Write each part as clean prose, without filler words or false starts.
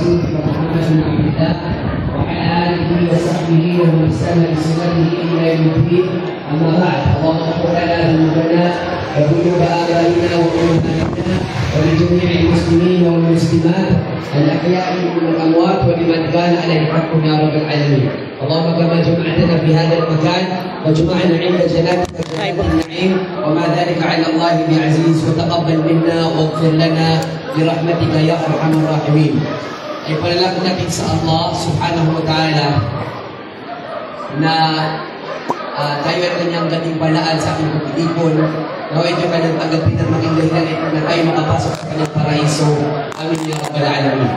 ورسولك محمد بن عبد الله وعلى آله وصحبه ومن سلم بسنته إلى يوم الدين. أما بعد، اللهم اغفر لنا ذنوبنا وذنوب آبائنا وأمهاتنا ولجميع المسلمين والمسلمات الأحياء منهم والأموات ولمن كان عليه حق يا رب العالمين. اللهم كما جمعتنا في هذا المكان وجمعنا عند جناتك جنات النعيم وما ذلك على الله بعزيز، وتقبل منا واغفر لنا برحمتك يا أرحم الراحمين. Ay panalangin natin sa Allah subhanahu wa ta'ala na tayo ay kanyang gantimpalaan sa ating pagtitipon. Naway ito kanyang tanggapin at maging dahilan na tayo makapasok sa kanyang paraiso. Amin ya Rabbal Alamin.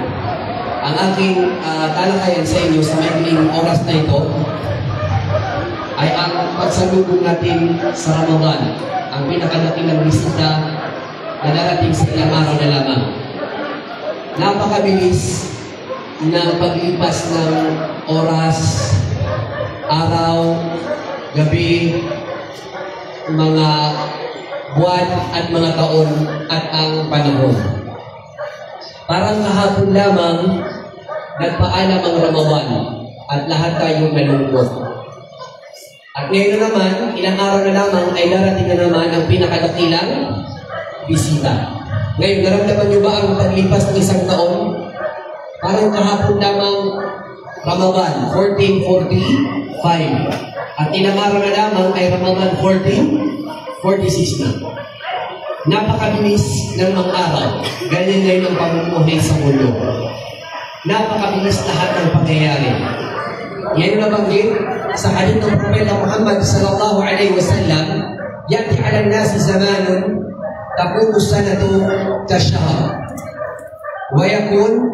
Ang aking talakayan sa inyo sa maikling oras na ito ay ang pagsalubong natin sa Ramadan, ang pinakadakilang bisita na darating sa ilang araw na lamang. Napakabilis ng paglipas ng oras, araw, gabi, mga buwan at mga taon at ang panahon. Parang kahapon lamang nagpaalam ang Ramadan at lahat tayong nalungkot. At ngayon naman, ilang araw na lamang ay darating na naman ang pinakadakilang bisita. Ngayon, naramdaman niyo ba ang paglipas ng isang taon? Parang kahapon lamang Ramadan 1445. At ilang araw na lamang ay Ramadan 1446 na. Napakabilis ng mga araw. Ganyan ngayon ang pamumuhay sa mundo. Napakabilis lahat ng pangyayari. Yan ang nabanggit sa hadith ng Propeta Muhammad sallallahu alaihi wasallam, yati ala nasi zamanun taqumu sanatu kashahr wa yakun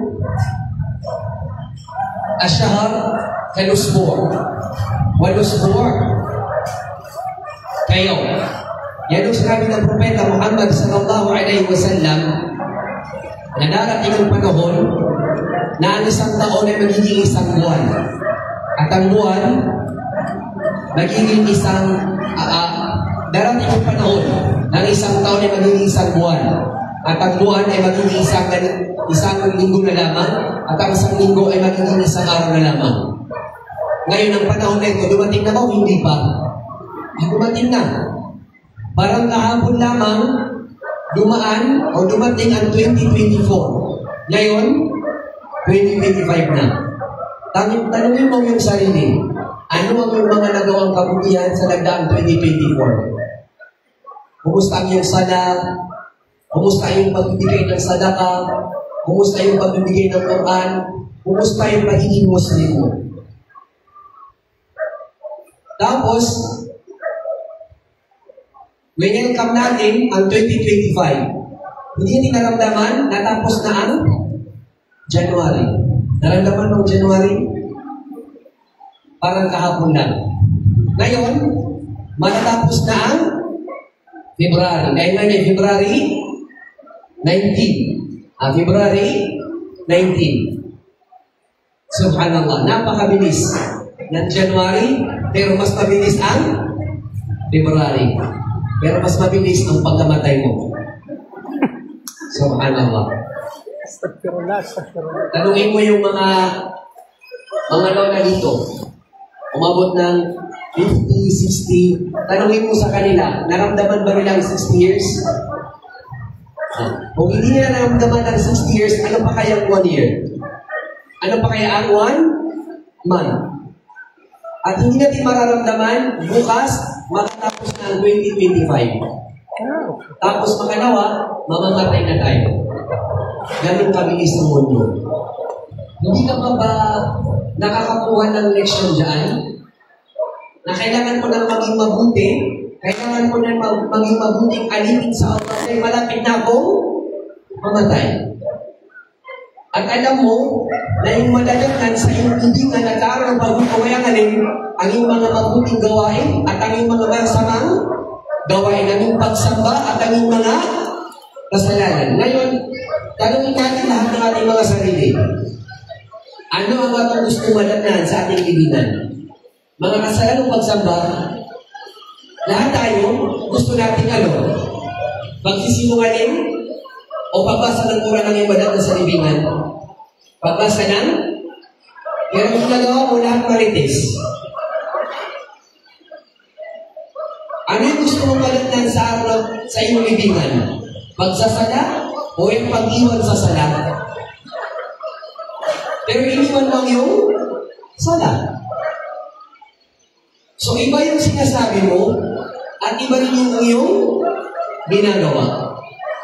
ash-shahr kal-usbu' wal-usbu' kayawm. Yan ang sinabi ng Propeta Muhammad sallallahu alaihi wasallam na darating ang panahon na ang isang taon ay magiging isang buwan. At ang buwan magiging isang darating ang panahon ng isang taon ay magiging isang buwan. At ang buwan ay magiging isang linggo na lamang. At ang isang linggo ay magiging isang araw na lamang. Ngayon ang panahon na ito, dumating na ba o hindi pa? Dumating na. Parang kahapon lamang dumaan o dumating ang 2024. Ngayon, 2025 na. Tanungin mo yung sarili, ano ang yung mga nagawang kabutihan sa nagdaang 2024? Kumusta ang iyong sala? Kumusta yung pagbibigay ng sadaka? Kumusta yung pagbibigay ng Quran? Kumusta yung pagiging Muslim mo? Tapos, welcome natin ang 2025. Hindi natin naramdaman, natapos na ang January. Naramdaman ng January? Parang kahapon lang. Ngayon, matatapos na ang February. Dahil na niya, February 19. February 19. Subhanallah, napakabilis ng January, pero mas mabilis ang February. Pero mas mabilis ang pagkamatay mo. Subhanallah. Tanungin mo yung mga lola dito. Umabot ng 50, 60. Tanungin mo sa kanila, naramdaman ba nilang 60 years? Kung hindi nila naramdaman ng 60 years, ano pa kaya ang 1 year? Ano pa kaya ang 1 month? At hindi natin mararamdaman, bukas, matatapos na ang 2025. Tapos makalawa, mamamatay na tayo. Ganun kabilis ng mundo. Hindi ka ba nakakakuha ng leksyon dyan? Na kailangan mo nang maging mabuti, kailangan mo nang maging mabuting alipin sa Allah dahil malapit na akong mamatay. At alam mo na yung madalaghan sa iyong ibingan at araw ng pagkukawayanganin ang iyong mga mabuting gawain at ang iyong mga masamang gawain, ang iyong pagsamba at ang iyong mga kasalanan. Ngayon, tanungin natin lahat ng ating mga sarili. Ano ang atong gusto madatnan sa ating libingan? Mga kasalanan pagsamba, lahat tayo gusto natin magsisinungaling o pagbasa ng Quran ng ibadat sa libingan. Pagbasa ng, pero ginagawa mo lahat marites. Ano yung gusto mong malatnan sa araw sa iyong libingan? Pagsasala o yung pag-iwan sa sala? Pero iniwan lang yung sala. So iba yung sinasabi mo at iba rin yung iyong ginagawa.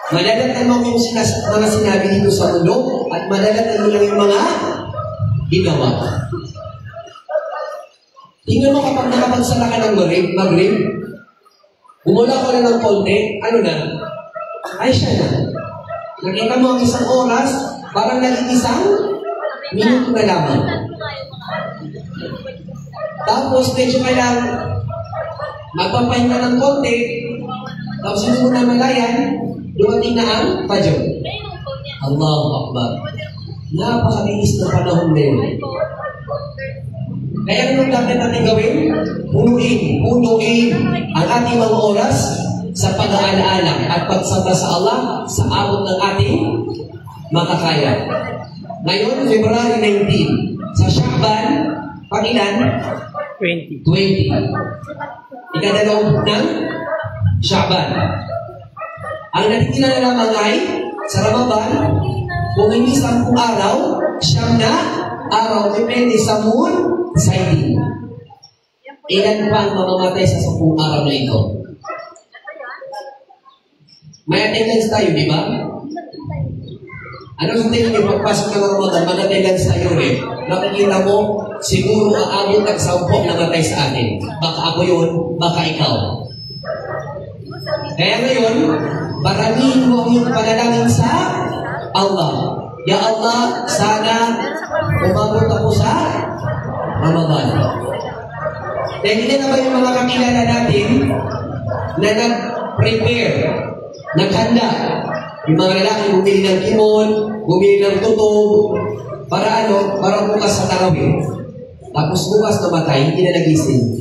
Madalatan mo yung mga sinabi dito sa mundo at madalatan mo lang yung mga ginawa. Tingnan mo kapag nakapagsala ka ng Maghrib, umula ko na ng konti, ano na? Ay siya na. Nakita mo ang isang oras, parang naging isang minuto na lamang. Tapos medyo kailang magpapahinga ng konti, tapos hindi mo na malayan, dumating na ang Fajr. Allahu Akbar. Napakabilis na panahon na yun. Kaya anong dapat natin gawin? Punuin ang ating mga oras sa pag-aalaala at pagsamba sa Allah sa abot ng ating makakaya. Ngayon, February 19, sa Sha'ban, pangilan? 20. Ikadalawang ng Sha'ban. Ang natitila na lamang ay, sa Ramadan, kung hindi 10 araw, 9 na araw, depende sa moon sighting. Ilan pa ang mamamatay sa 10 araw na ito? May attendance tayo, di ba? Ano sa tingin niyo, pagpasok ng Ramadan, mag-attendance tayo rin. Nakikita mo, siguro aabot ang 10 namatay sa atin. Baka ako yun, baka ikaw. Kaya ngayon, maramihin mo ang iyong panalangin sa Allah. Ya Allah, sana umabot ako sa Ramadan. Dahil hindi na ba yung mga kakilala natin na nag-prepare, naghanda. Yung mga lalaki bumili ng kimon, bumili ng tutog, para ano? Para bukas sa tarawih. Tapos bukas namatay, hindi na nagising.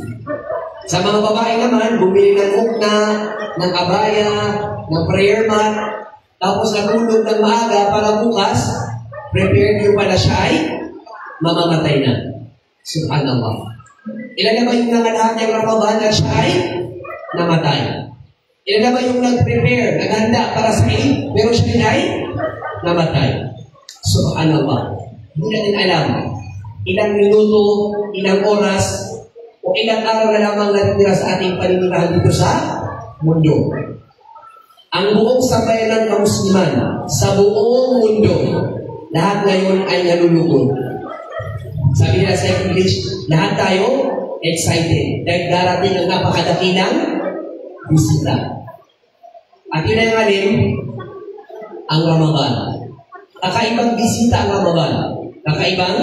Sa mga babae naman, bumili ng mukna, ng abaya, ng prayer mat, tapos natulog ng maaga para bukas, prepared yung pala siya ay mamamatay na. Subhanallah. Ilan na ba yung nangalaan niyang Ramadan at siya ay namatay? Ilan na ba yung nag-prepare, naghanda para sa iyo, pero siya ay namatay? Subhanallah. Hindi natin alam ilang minuto, ilang oras, o ilang araw na lamang natitira sa ating paninirahan dito sa mundo. Ang buong sambayan ng kamusliman sa buong mundo, lahat ngayon ay nalulugod. Sabi nila sa English, lahat tayo excited dahil darating ang napakadakilang bisita. At yun ay alin, ang Ramadan. Kakaibang bisita ang Ramadan. Kakaibang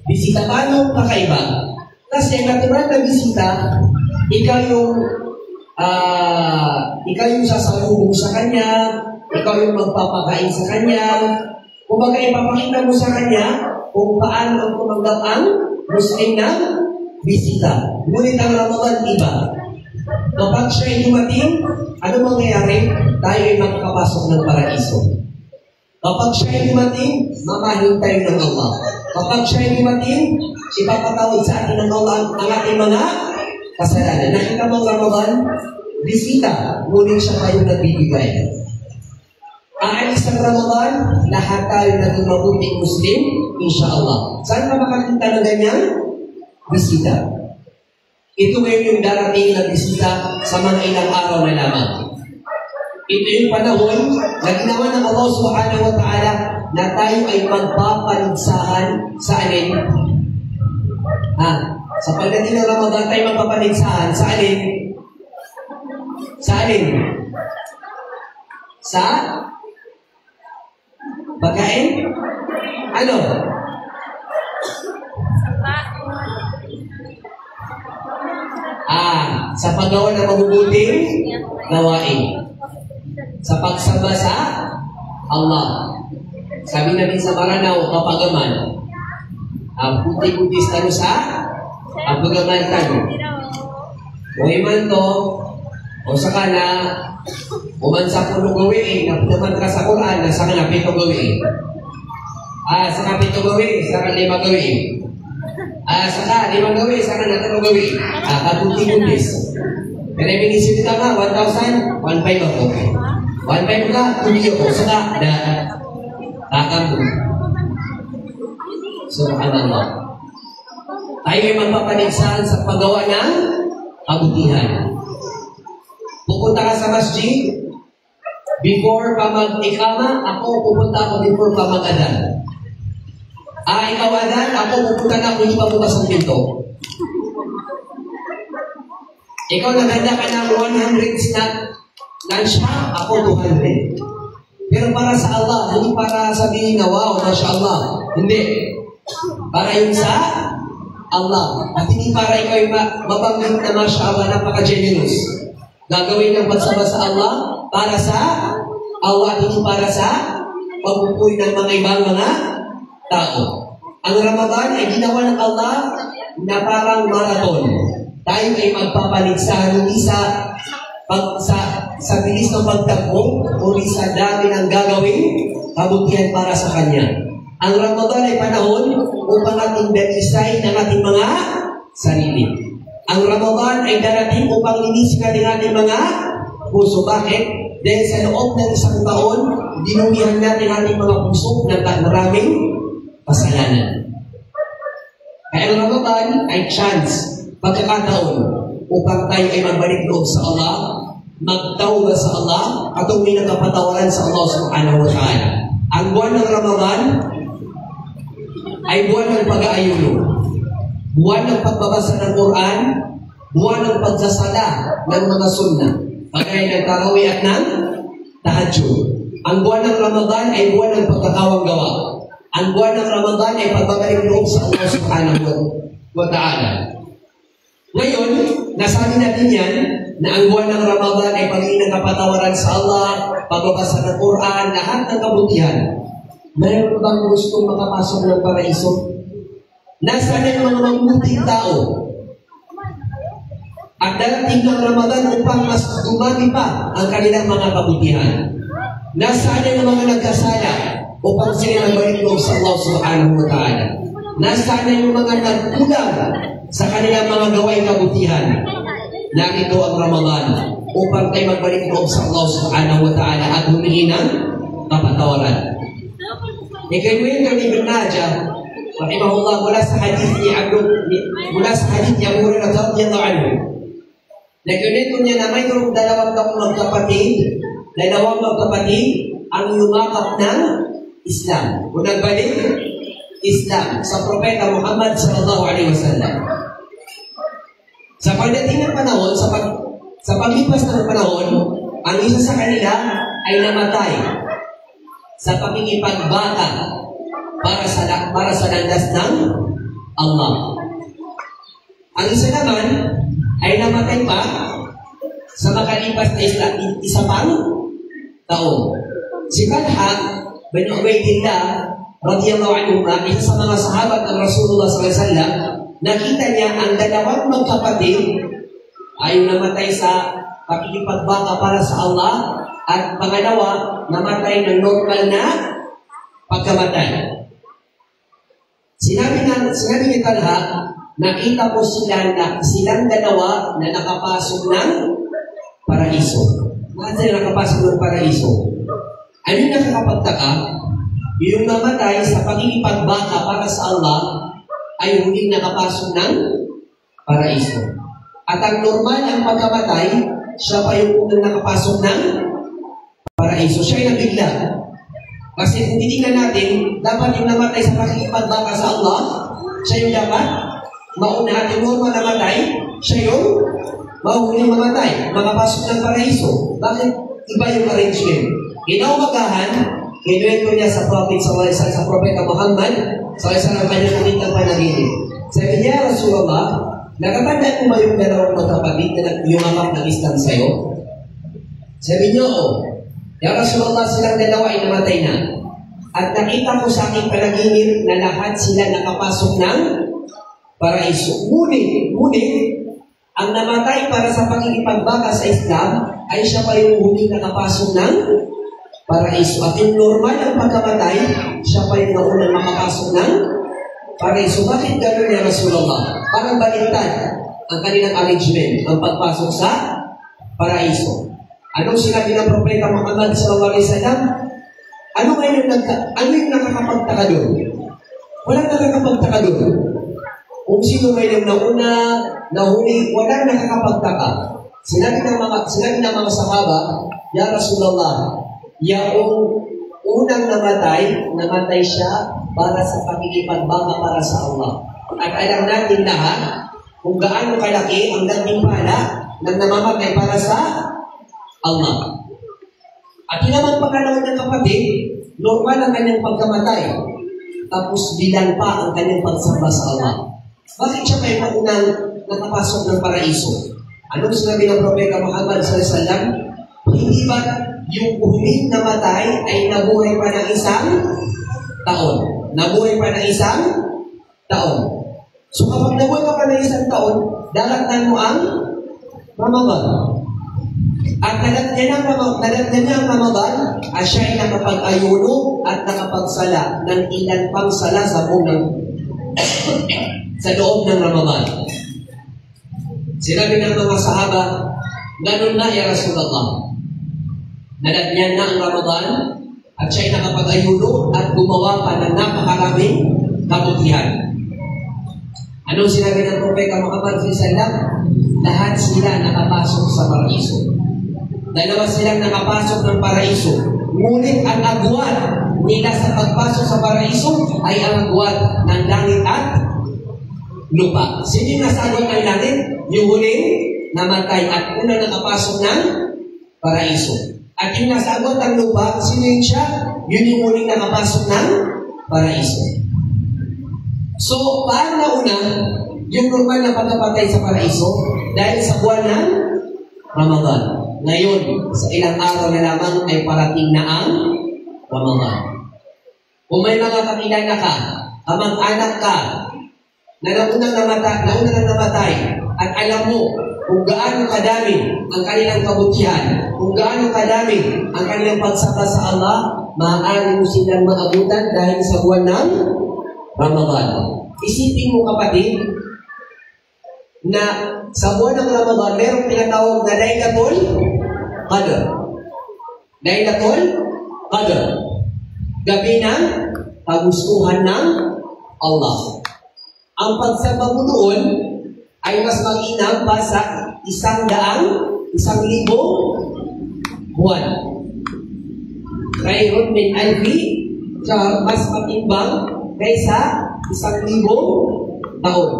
bisita. Paano kakaiba? Kasi natural na bisita, ikaw yung sasalubong sa kanya, ikaw yung magpapakain sa kanya, kumbaga ipapakita mo sa kanya kung paano ang tumanggap ang Muslim na bisita. Ngunit ang Ramadan iba. Kapag siya ay dumating, ano mangyayari? Tayo ay makakapasok ng paraiso. Kapag siya ay dumating, mamahin tayo ng Allah. Kapag siya ay dumating, ipapatawad sa atin ng Allah ang ating mga kasalanan. Nakita mo ang Ramadan? Bisita, ngunit siya tayo nagbibigay. Aalis ang Ramadan, lahat tayo naging mabuting Muslim, insyaAllah. Saan ka makakita ng ganyan? Bisita. Ito ngayon yung darating na bisita sa mga ilang araw na lamang. Ito yung panahon na ginawa ng Allah subhanahu wa ta'ala na tayo ay magpapaligsahan sa alin? Sa pagdating ng Ramadan tayo magpapaligsahan sa alin? Sa alin? Sa pagkain? Ano? Sa paggawa ng mabubuting gawain. Sa pagsamba sa Allah. Sabi namin sa Maranao, kapagaman, puti-putis tano sa kapagaman tano. O iman to, o sa kana, uman sa puno gawiin, napunaman ka sa Quran, na sa kana pito gawiin. Saka 7 gawin, saka 5 gawin. Saka 5 gawin, saka 3 gawin. Kapunti-puntis. Pero binisip ka nga, 1,000, 1,500 ako. 1,500 ka, tuloy ako. Saka, kakam. Subhanallah. Tayo ay magpapaligsahan sa paggawa ng kabutihan. Pupunta ka sa masjid, before ka mag-ikama, ako pupunta ako before ka mag-adan. Ikaw adan, ako pupunta na ako hindi pa bukas ang pinto. Ikaw naganda ka ng 100 snack lunch pa, ako 200. Pero para sa Allah, hindi para sabihin na wow, mashallah. Hindi. Para yun sa Allah. At hindi para ikaw ay mabanggit na mashallah, napaka-generous. Gagawin ng pagsama sa Allah para sa Allah, hindi para sa pagpupuy ng mga ibang mga tao. Ang Ramadan ay ginawa ng Allah na parang marathon. Tayo ay magpapaligsahan hindi sa bilis ng pagtakbo o sa dami ng gagawin kabutihan para sa Kanya. Ang Ramadan ay panahon upang ating benisay ng ating mga sarili. Ang Ramadan ay darating upang linisin natin ating mga puso. Bakit? Dahil sa loob ng isang taon, dinumihan natin ating mga puso ng maraming kasalanan. Kaya ang Ramadan ay chance, pagkakataon, upang tayo ay magbalik loob sa Allah, magtawag sa Allah, at humingi ng kapatawaran sa Allah subhanahu wa ta'ala. Ang buwan ng Ramadan ay buwan ng pag-aayuno, buwan ng pagbabasa ng Quran, buwan ng pagsasala ng mga sunnah, kagaya ng tarawih at ng tahajjud. Ang buwan ng Ramadan ay buwan ng pagkakawang gawa. Ang buwan ng Ramadan ay pagbabalik loob sa Allah subhanahu wa ta'ala. Ngayon, nasabi natin yan na ang buwan ng Ramadan ay paghingi ng kapatawaran sa Allah, pagbabasa ng Quran, lahat ng kabutihan. Mayroon bang gustong makapasok ng paraiso? Nasaan ang mga mabuting tao? At darating ng Ramadan upang mas dumami pa ang kanilang mga kabutihan. Nasaan ang mga nagkasala upang sila magbalik loob sa Allah subhanahu wa ta'ala? Nasaan ang mga nagkulang sa kanilang mga gawain kabutihan? Narito ang Ramadan upang tayo magbalik loob sa Allah subhanahu wa ta'ala at humingi ng kapatawaran. Ikawin kami Ibn Majah rahimahullah mula sa hadith ni Abu Hurairah radhiyallahu anhu. Nagkunento niya na mayroong dalawang magkapatid ang yumakap ng Islam. O nagbalik Islam sa Propeta Muhammad sallallahu alaihi wasallam. Sa pagdating ng panahon, sa paglipas ng panahon, ang isa sa kanila ay namatay sa pakikipagbaka para sa landas ng Allah. Ang isa naman ay namatay pa sa makalipas na isa pang taon. Si Talha bin Ubaydillah radhiyallahu anhu, isa sa mga sahabat ng Rasulullah sallallahu alaihi wasallam, nakita niya ang dalawang magkapatid ay namatay sa pakikipagbaka para sa Allah at pangalawa, namatay ng normal na pagkamatay. Sinabi ni Talha, nakita ko silang dalawa na nakapasok ng paraiso. Bakit sila nakapasok ng paraiso? Ano yung nakakapagtaka? Yung namatay sa pakikipagbaka para sa Allah ay hindi nakapasok ng paraiso. At ang normal ang pagkamatay, siya pa yung unang nakapasok ng paraiso. Siya ay nabigla. Kasi kung titignan natin, dapat yung namatay sa pakikipagbaka sa Allah, siya yung dapat mauna at yung normal namatay, siya yung maunang mamatay, makapasok ng paraiso. Bakit iba yung arrangement? Inaumagahan, kinuwento niya sa Prophet sa Propeta Muhammad sa kanyang unitang panaginip. Sabi niya, Rasulullah, nakatanda ko ba yung dalawang magkapatid na yumakap ng Islam sa'yo? Sabi niyo, Ya Rasulullah, silang dalawa ay namatay na. At nakita ko sa aking panaginip na lahat sila nakapasok ng paraiso. Ngunit, ang namatay para sa pakikipagbaka sa Islam ay siya pa yung huling nakapasok ng paraiso. At yung normal ang pagkamatay, siya pa yung naunang makapasok ng paraiso. Bakit gano'n ya Rasulullah? Parang baliktad ang kanilang arrangement, ang pagpasok sa paraiso. Anong sinabi ng Propeta Muhammad sallallahu alaihi wasallam? Ano yung nakakapagtaka doon? Walang nakakapagtaka doon. Kung sino may nauna, nahuli, walang nakakapagtaka. Sinabi ng mga sahaba, Ya Rasulullah, yaong unang namatay siya para sa pakikipagbaka para sa Allah. At alam natin lahat kung gaano kalaki ang gantimpala ng namamatay para sa Allah. At yun naman pangalawa ng kapatid, normal ang kanyang pagkamatay. Tapos bilang pa ang kanyang pagsamba sa Allah. Bakit siya may maunang nakapasok ng paraiso? Anong sinabi ng Propeta Muhammad sallallahu alaihi wasallam? Hindi ba yung huling namatay ay nabuhay pa ng isang taon? Nabuhay pa ng isang taon. So kapag nabuhay ka pa ng isang taon, dalatnan mo ang Ramadan. At nalatnan niya ang Ramadan, at siya ay nakapag-ayuno at nakapagsala ng ilan pang sala sa sa loob ng Ramadan. Sinabi ng mga sahaba, ganun na ya Rasulullah. Nalatnan na ang Ramadan at siya ay nakapag-ayuno at gumawa pa ng napakaraming kabutihan. Anong sinabi ng Propeta Muhammad sallallahu alaihi wasallam? Lahat sila nakapasok sa paraiso. Dalawa silang nakapasok ng paraiso. Ngunit ang agwat nila sa pagpasok sa paraiso ay ang agwat ng langit at lupa. Sino yung nasa agwat ng langit? Yung huling namatay at unang nakapasok ng paraiso. At yung nasa agwat ng lupa, sino yun siya? Yun yung huling nakapasok ng paraiso. So, paano nauna yung normal na pagkapatay sa paraiso? Dahil sa buwan ng Ramadan. Ngayon, sa ilang araw na lamang ay parating na ang Ramadan. Kung may mga kakilala ka, kamag-anak ka, na naunang namatay, at alam mo kung gaano kadami ang kanilang kabutihan, kung gaano kadami ang kanilang pagsamba sa Allah, maaari mo silang maabutan dahil sa buwan ng Ramadan. Isipin mo kapatid, na sa buwan ng Ramadan, merong tinatawag na Laylatul Qadr. Laylatul Qadr. Gabi ng kagustuhan ng Allah. Ang pagsamba mo doon ay mas mainam pa sa 100,000 buwan. Khairun min alfi shahr, mas matimbang kaysa 1,000 taon.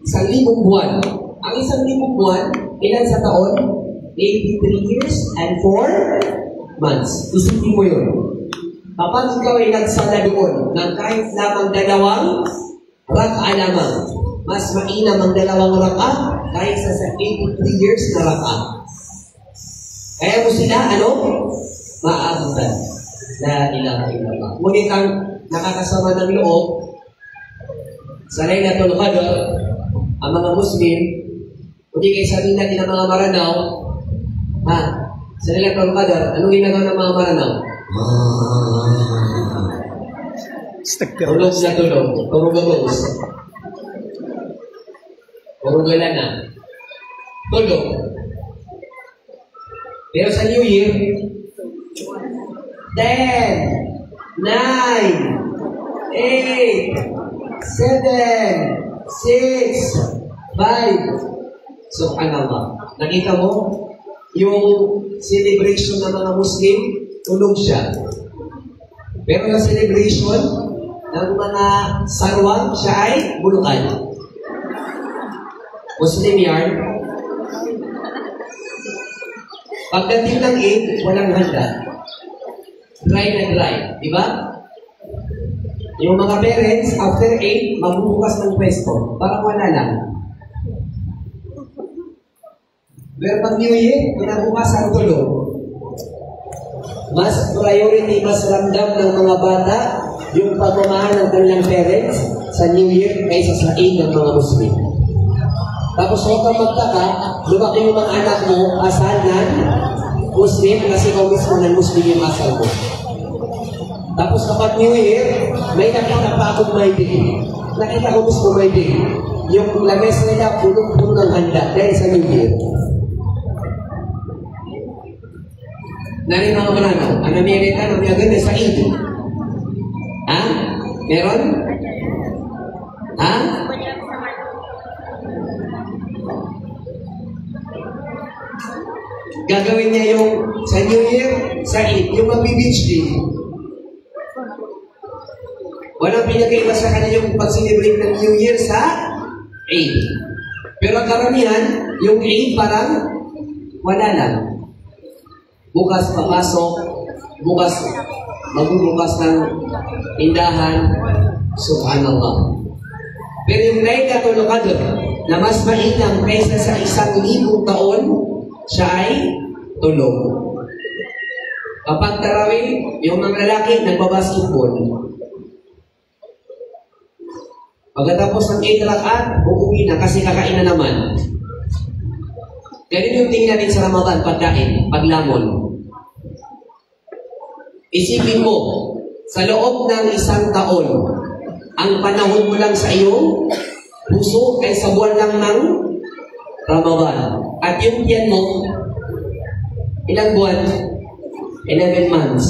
1,000 buwan. Ang 1,000 buwan, ilan sa taon? 83 years and 4 months. Isipin mo yun. Kapag ikaw ay nagsala doon ng kahit lamang 2 rak'a lamang, mas mainam ang 2 rak'a kahit sa 83 years na rak'a. Kaya mo sila, maaabutan. La ilaha illallah. Ngunit ang nakakasama ng loob sa Laylatul Qadr, ang mga Muslim, kundi kayo sabihin natin ng mga Maranaw, sa Laylatul Qadr, anong ginagawa ng mga Maranaw? Tulog na tulog. Turugagos. Turugala na. Tulog. Pero sa New Year, 10, 9, 8, 7, 6, 5. Subhanallah. Nakita mo? Yung celebration ng mga Muslim, tulog siya. Pero yung celebration ng mga sarwang, siya ay bulukan. Muslim yan. Pagdating ng 8, walang handa. Dry na dry. Diba? Yung mga parents, after 8, magbubukas ng pwesto. Parang wala lang. Pero pag New Year, pinabukas ang tulog. Mas priority, mas ramdam ng mga bata yung pagmamahal ng kanilang parents sa New Year kaysa sa Eid ng mga Muslim. Tapos huwag kang magtaka, lumaki yung mga anak mo, asahan Muslim, kasi ikaw mismo ng Muslim yung asal mo. Tapos kapag New Year, may nakita pa akong may day. Nakita ko mismo may day. Yung lames nila, punong-puno ng handa dahil sa New Year. Narin mga manano, ang namiyarita, namiyaganda sa Eid. Ha? Meron? Ha? Gagawin niya yung sa New Year, sa Eid, yung mag-beach day. Walang pinagkaiba sa kanya yung pag-celebrate ng New Year sa Eid. Pero karamihan, yung Eid parang wala lang. Bukas papasok, bukas magbubukas ng tindahan, subhanallah. Pero yung Laylatul Qadr na mas mainam kaysa sa 1,000 taon, siya ay tulog. Kapag tarawih, yung mga lalaki nagbabasketball. Pagkatapos ng 8 rakaat, uuwi na kasi kakain na naman. Ganun yung tingin natin sa Ramadan, pagkain, paglamon. Isipin mo, sa loob ng 1 taon, ang panahon mo lang sa iyong puso ay sa buwan lang ng Ramadan. At yung tiyan mo, ilang buwan? 11 months.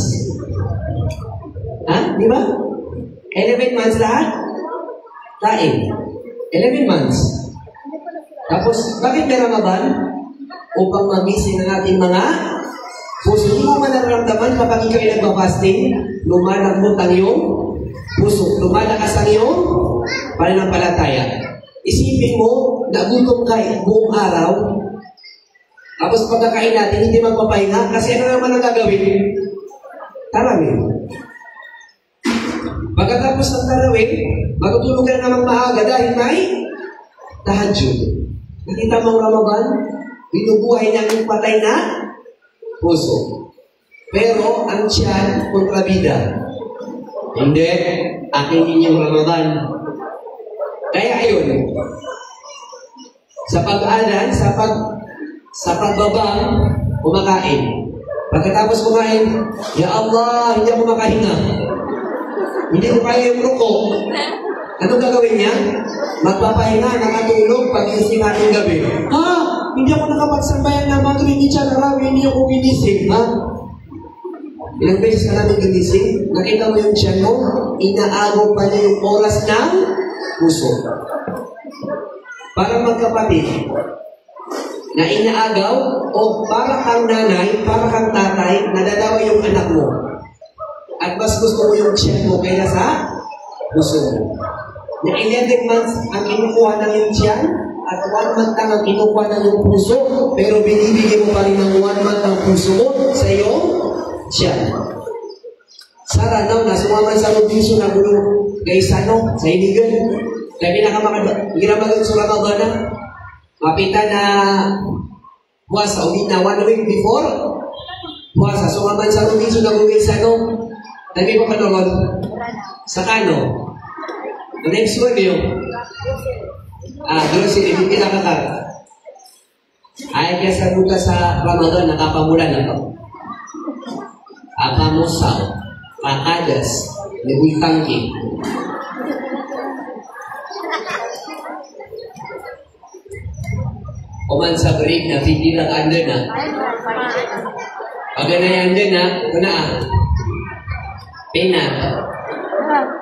Ha? Di ba? 11 months lahat? Lain. 11 months. Tapos, bakit may Ramadan? Upang mamisin ang ating mga puso. Hindi mo man nararamdaman kapag ikaw ay nagbabasting, lumalambot ang iyong puso. Lumalakas ang iyong pananampalataya. Isipin mo, nagutom ka buong araw, tapos pagkakain natin, hindi magpapahinga, kasi ano naman ang gagawin? Tarawih. Pagkatapos ng tarawih, magtulog ka na namang maaga dahil may tahajjud. Nakita mo ang Ramadan? Binubuhay niya yung patay na puso. Pero ang tiyan, kontrabida. Hindi, akin din yung Ramadan. Kaya ayun, sa pag-alan, sa pagbabang, kumakain. Pagkatapos kumain, Ya Allah, hindi ako makahinga. Hindi ko kaya yung ruko. Anong gagawin niya? Magpapahinga, nakatulog, pag-ising natin gabi. Ha? Hindi ako nakapagsambayan na magawin ni Chanarawi, hindi ako ginising. Ha? Ilang beses ka natin ginising? Nakita mo yung tiyan mo? Inaagaw pa niya yung oras ng puso. Para magkapatid na inaagaw o para kang nanay, para kang tatay, nadalawa yung anak mo. At mas gusto mo yung tiyan mo kaya sa puso mo. Na 11 months ang kinukuha ng yung tiyan at 1 month ang kinukuha ng yung puso, pero binibigay mo pa rin ng 1 month ang puso mo sa iyong tiyan. Sara daw na sumaman sa Robinson na gulo kay Sano, sa Iligan. Kaya pinakamagan sa Ramadan na mapita na puwasa, ulit na 1 week before puwasa. Sumaman sa Robinson na gulo kay Sano. Tabi mo panood? Sa Kano. The next word yun. Grocery, hindi nakakar. Ay, kaya sa buta sa Ramadan, nakapamula na ito. Akamusaw, pakadas, nabultangki. Kuman sa break na, titira ka ando na. Pag ganay ando na, kuna pena.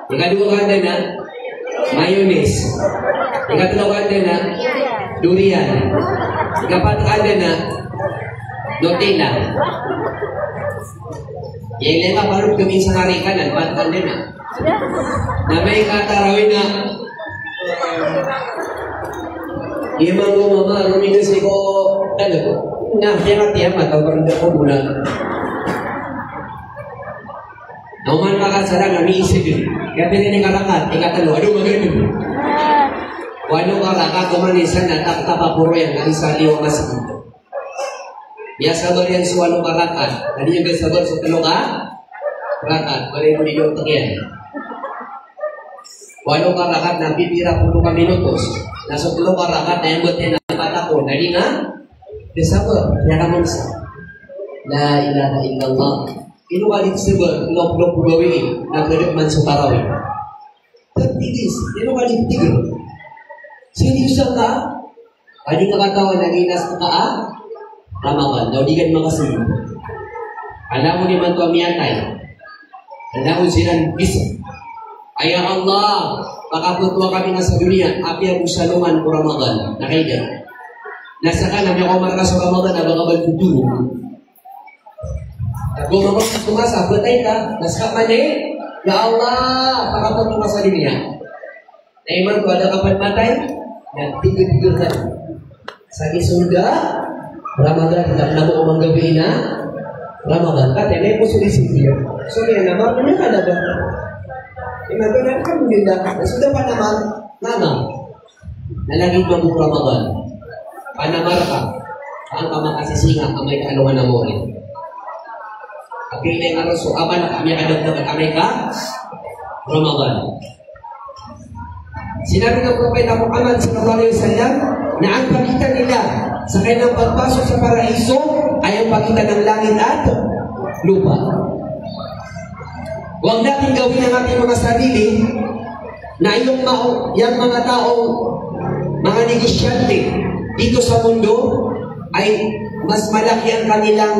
Ikadua ka ando na, mayonnaise. Ikatlo ka ando na, durian. Ikapat ka ando na, Nutella. Yang lima baru kami sehari kanan, pat ando na. Namay katarawin na, Imang ko mama, rumigas ko, ano ko, tiyamat, ang parang ko muna. Nauman makasarang, kami isip yun. Kaya pinili karakat, ikatalo, ano magaling? Wano karakat, kumanisan na takapapuro yan, ang isa liwa masakit. Biasa yan sa walong karakat, hindi yung sabon sa talo ka, karakat, balik mo yung takyan. Walong karakat na pipira 10 minutos. Nasa 10 karakat na yung buti na bata ko. Dali nga, desabar, kaya naman sa. La ilaha illallah. Inuwalit sebab lop-lop gawi nagreman sa tarawih. Tertitis, inuwalit tigil. Seriusan ka? Adi ka katawan naginas ka Ramadan. Daw di kan makasunod. Alam mo ni man to amiyatay. Alam mo silang bisa. Ay Allah, pakapuntua kami na sa dunia. Api ang usaluman ko Ramadan. Nakaiga. Nasa ka na may kumar ka sa Ramadan na baka magtutulo. Gumamot ka tumasa, batay ka, naska man eh. Ya Allah, pakapuntua sa dunia. Naiman ko, ada kapan matay? Dan tigil-tigil ka. Sa Sunda, Ramadan kita nabu umang gabi na Ramadan ka, tenay po sulisipyo. So, yan naman, ano ka na ba? Imagine ka mo din na, sudah pa naman, nanang, nalaging mabuk Ramadan. Panamar ka, ang kamakasisinga, ang may kaaluan na mo rin. Okay, na yung araw, so, aman, kami kadagdag kami ka, Ramadan. Sinabi ng Propeta Muhammad sallallahu alaihi wasallam na ang pagitan nila sa kanilang pagpasok sa paraiso ay ang pagitan ng langit at lupa. Huwag natin gawin ang ating mga sarili na yung mga taong mga negosyante dito sa mundo ay mas malaki ang kanilang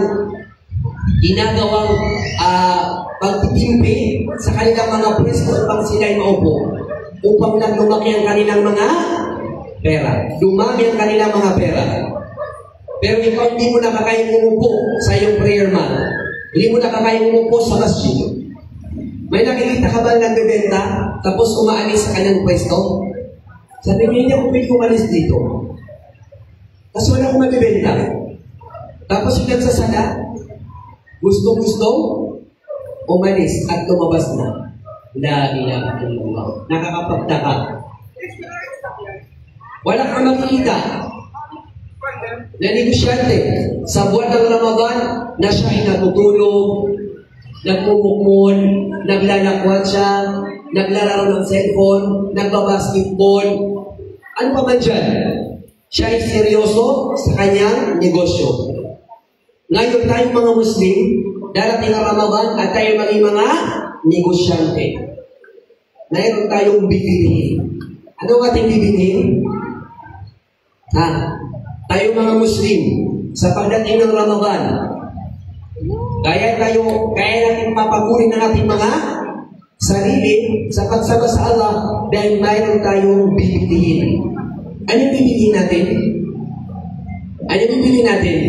ginagawang pagtitimpi sa kanilang mga pwesto upang sila'y maupo. Upang lang lumaki ang kanilang mga pera. Dumami ang kanilang mga pera. Pero ikaw hindi mo nakakayang umupo sa iyong prayer mat. Hindi mo nakakayang umupo sa masjid. May nakikita ka ba ng bebenta tapos umaalis sa kanyang pwesto? Sabi niya, hindi ako pwede umalis dito. Kasi wala akong mabibenta. Tapos yung nagsasala, gusto-gusto, umalis at lumabas na. La ilaha illallah. Nakakapagtaka. Wala kang makikita na negosyante sa buwan ng Ramadan na siya ay natutulog, nagmumukmon, naglalakwat siya, naglalaro ng cellphone, nagbabasketball. Ano pa man dyan? Siya ay seryoso sa kanyang negosyo. Ngayon tayong mga Muslim, darating ang Ramadan at tayo maging mga negosyante. Mayroon tayong bibilihin. Ano ang ating bibilihin? Tayo mga Muslim, sa pagdating ng Ramadan, kaya natin papagurin ng ating mga sarili sa pagsama sa Allah dahil mayroon tayong bibilihin. Ano yung bibilihin natin? Ano yung bibilihin natin?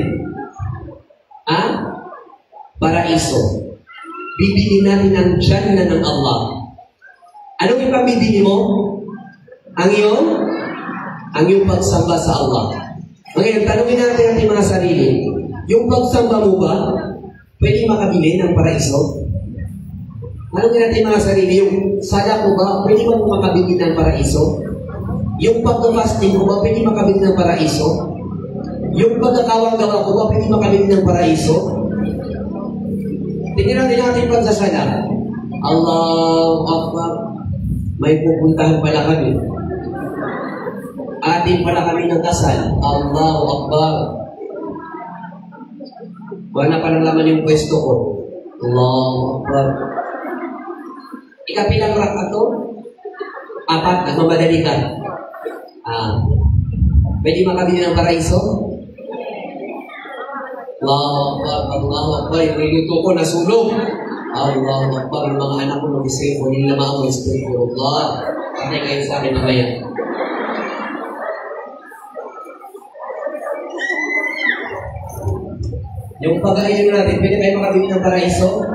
Paraiso. Bibili natin ang Jannah ng Allah. Anong ipabibili mo? Ang iyong pagsamba sa Allah. Ngayon, tanongin natin ating mga sarili. Yung pagsamba mo ba, pwede makabili ng paraiso? Tanongin natin mga sarili, yung sada ko ba, pwede ba makabili ng paraiso? Yung pagka-fasting ko ba, pwede makabili ng paraiso? Yung pagkakawang-gawa ko ba, pwede makabili ng paraiso? Tingnan natin pagsasala. Allahu Akbar. May pupuntahan pala kami. Atin pala kami ng kasal. Allahu Akbar. Wala pa lang laman yung pwesto ko. Allahu Akbar. Ikapilang rakaat to? 4, nagmamadali ka. Pwede makabili ng paraiso? Allahu Akbar, Allahu Akbar, yung niluto ko nasunog. Allahu Akbar, yung mga anak ko mag-isip ko, hindi naman ako istighfirullah. Patay kayo sa akin na bayan. Yung pag-ainom natin, pwede kayo makabili ng paraiso?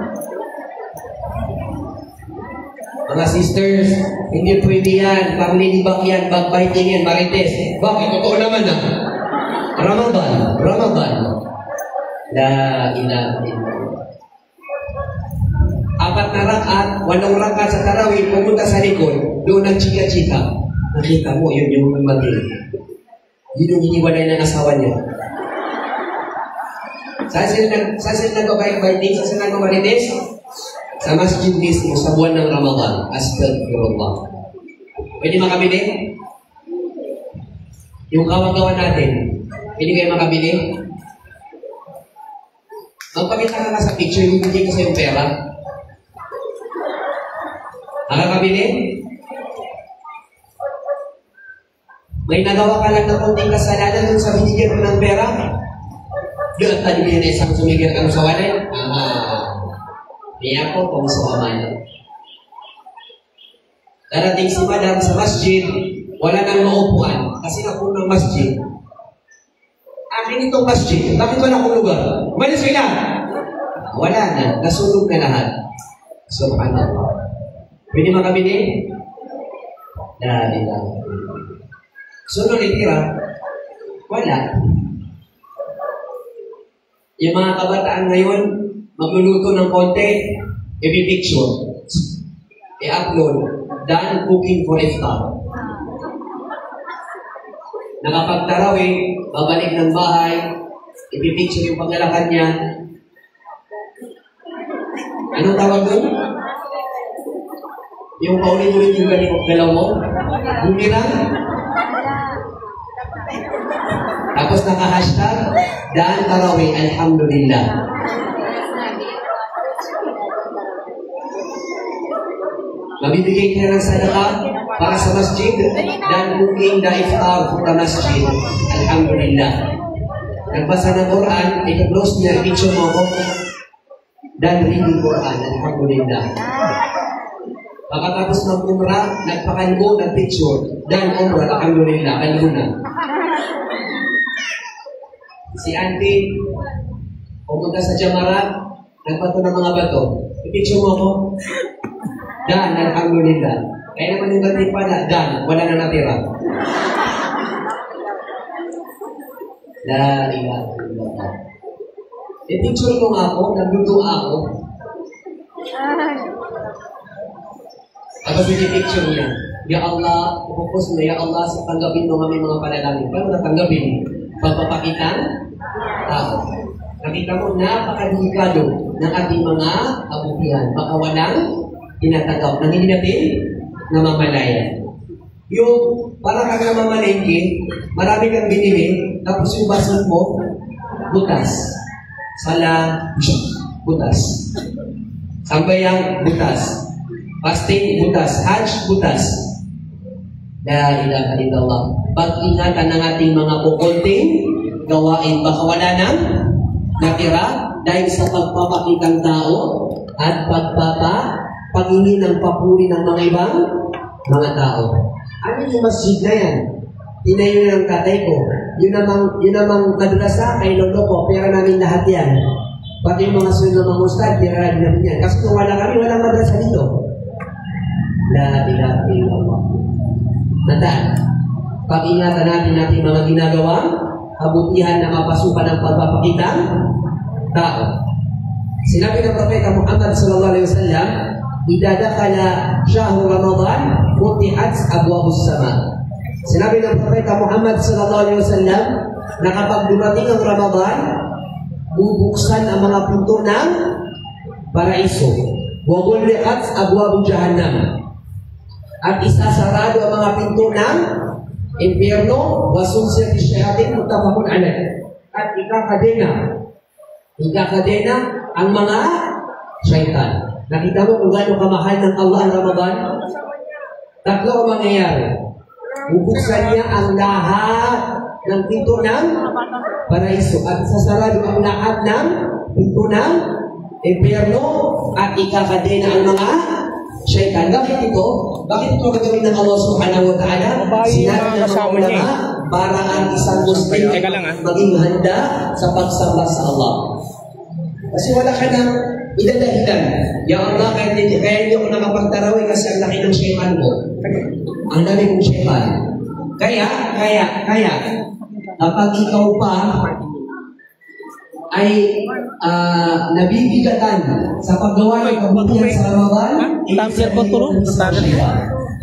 Mga sisters, hindi pwede yan. Panglilibak yan, backbiting yan, marites. Bakit? Totoo naman Ramadan. La ilaha illallah. 4 na rakaat, 8 rakaat sa tarawih, pumunta sa likod, doon ang chika-chika. Nakita mo, yun yung maging. Yun yung hiniwalay ng asawa niya. Saan sila nagbabayang-bayting? Saan sila nagmamarites? Sa masjid mismo, sa buwan ng Ramadan. Astagfirullah. Pwede makabili? Yung kawan-kawan natin, pwede kayo makabili? Magpakita ka sa picture, ibibigay ko sa yung pera. Nakakabili? May nagawa ka lang ng konting kasalanan dun sa binigyan mo ng pera? Doon tadi binigyan na isang sumigyan ka sa walay? Niya ko kung sa aman. Darating si madam sa masjid, wala nang maupuan kasi napuno ng masjid. Akin itong masjid, bakit wala akong lugar? Umalis ka na! Wala na, nasunog na lahat. Subhanallah. Pwede makabili? Dahil lang. Sunod itira, wala. Yung mga kabataan ngayon, magluluto ng konti, i-picture, i-upload, done cooking for iftar. Nakapagtarawih, babalik ng bahay, i-picture yung paglalakad niya. Anong tawag doon? Yung paulit-ulit yung galaw mo? Bumirang? Tapos naka-hashtag, daan tarawih, alhamdulillah. Mabibigay ka ng sadaka para sa masjid, dan cooking the iftar for the masjid, alhamdulillah. Nagbasa ng Quran, ito-close niya, picture mo ko, dan reading Quran, alhamdulillah. Pagkatapos ng umrah, nagpakango ng picture, dan umrah, alhamdulillah, kanina. Si auntie, pumunta sa Jamarat, nagpato ng mga bato. I-picture mo ko, dan, alhamdulillah. Kaya naman yung gating pala, dan, wala na natira. La ilaha illallah. I-picture mo nga ako, nagluto ako. Tapos i-picture niya. Ya Allah, pupus mo, ya Allah, sa tanggapin mo kami mga panalangin. Paano natanggapin? Pagpapakitan? Tao. Nakita mo, napakadelikado ng ating mga kabutihan. Baka walang tinatanggap. Nang hindi natin namamalayan. Yung parang kang namamalengke, marami kang binili, tapos yung basal mo, butas. Sala, butas. Sambayang, butas. Fasting, butas. Hajj, butas. La ilaha illallah. Pag-ingatan ng ating mga kukunting gawain, baka wala nang natira dahil sa pagpapakitang tao at paghingi ng papuri ng mga ibang mga tao. Ano yung masjid na yan? Tinayo na ng tatay ko. Yun namang madrasa kay lolo ko, pera namin lahat yan. Pati yung mga sunod ng mga ustad, pera namin yan. Kasi kung wala kami, walang madrasa dito. La ilaha illallah. Nandaan, pag-ingatan natin natin mga ginagawang kabutihan na mapasukan ng pagpapakitang tao. Sinabi ng Propeta Muhammad sallallahu alaihi wasallam, "Idza dakhala syahrul Ramadan, futihat abwabus sama." Sinabi ng Propeta Muhammad sallallahu alaihi wasallam na kapag dumating ang Ramadan, bubuksan ang mga pinto ng paraiso. Wa ghulqat abwabul jahannam. At isasarado ang mga pinto ng impyerno, wa sulsilat asyayatin, muttafaqun alayh. At ikakadena ang mga syaitan. Nakita mo kung gaano kamahal ng Allah ang Ramadan? Tatlo ang mangyayari. Bubuksan niya ang lahat ng pinto ng paraiso at sasarado ang lahat ng pinto ng impyerno at ikakadena ang mga syaitan. Bakit ito? Bakit ito gagawin ng Allah subhanahu wa ta'ala? Sinabi ng mga ulama para ang isang Muslim maging handa sa pagsamba sa Allah. Kasi wala ka nang idadahilan. Ya Allah, kaya hindi ako nakapagtarawih kasi ang laki ng syaitan mo. Ang dami kong syaitan. Kaya, kapag ikaw pa ay nabibigatan sa paggawa ng kabutihan sa Ramadan, Tampir ko tulong,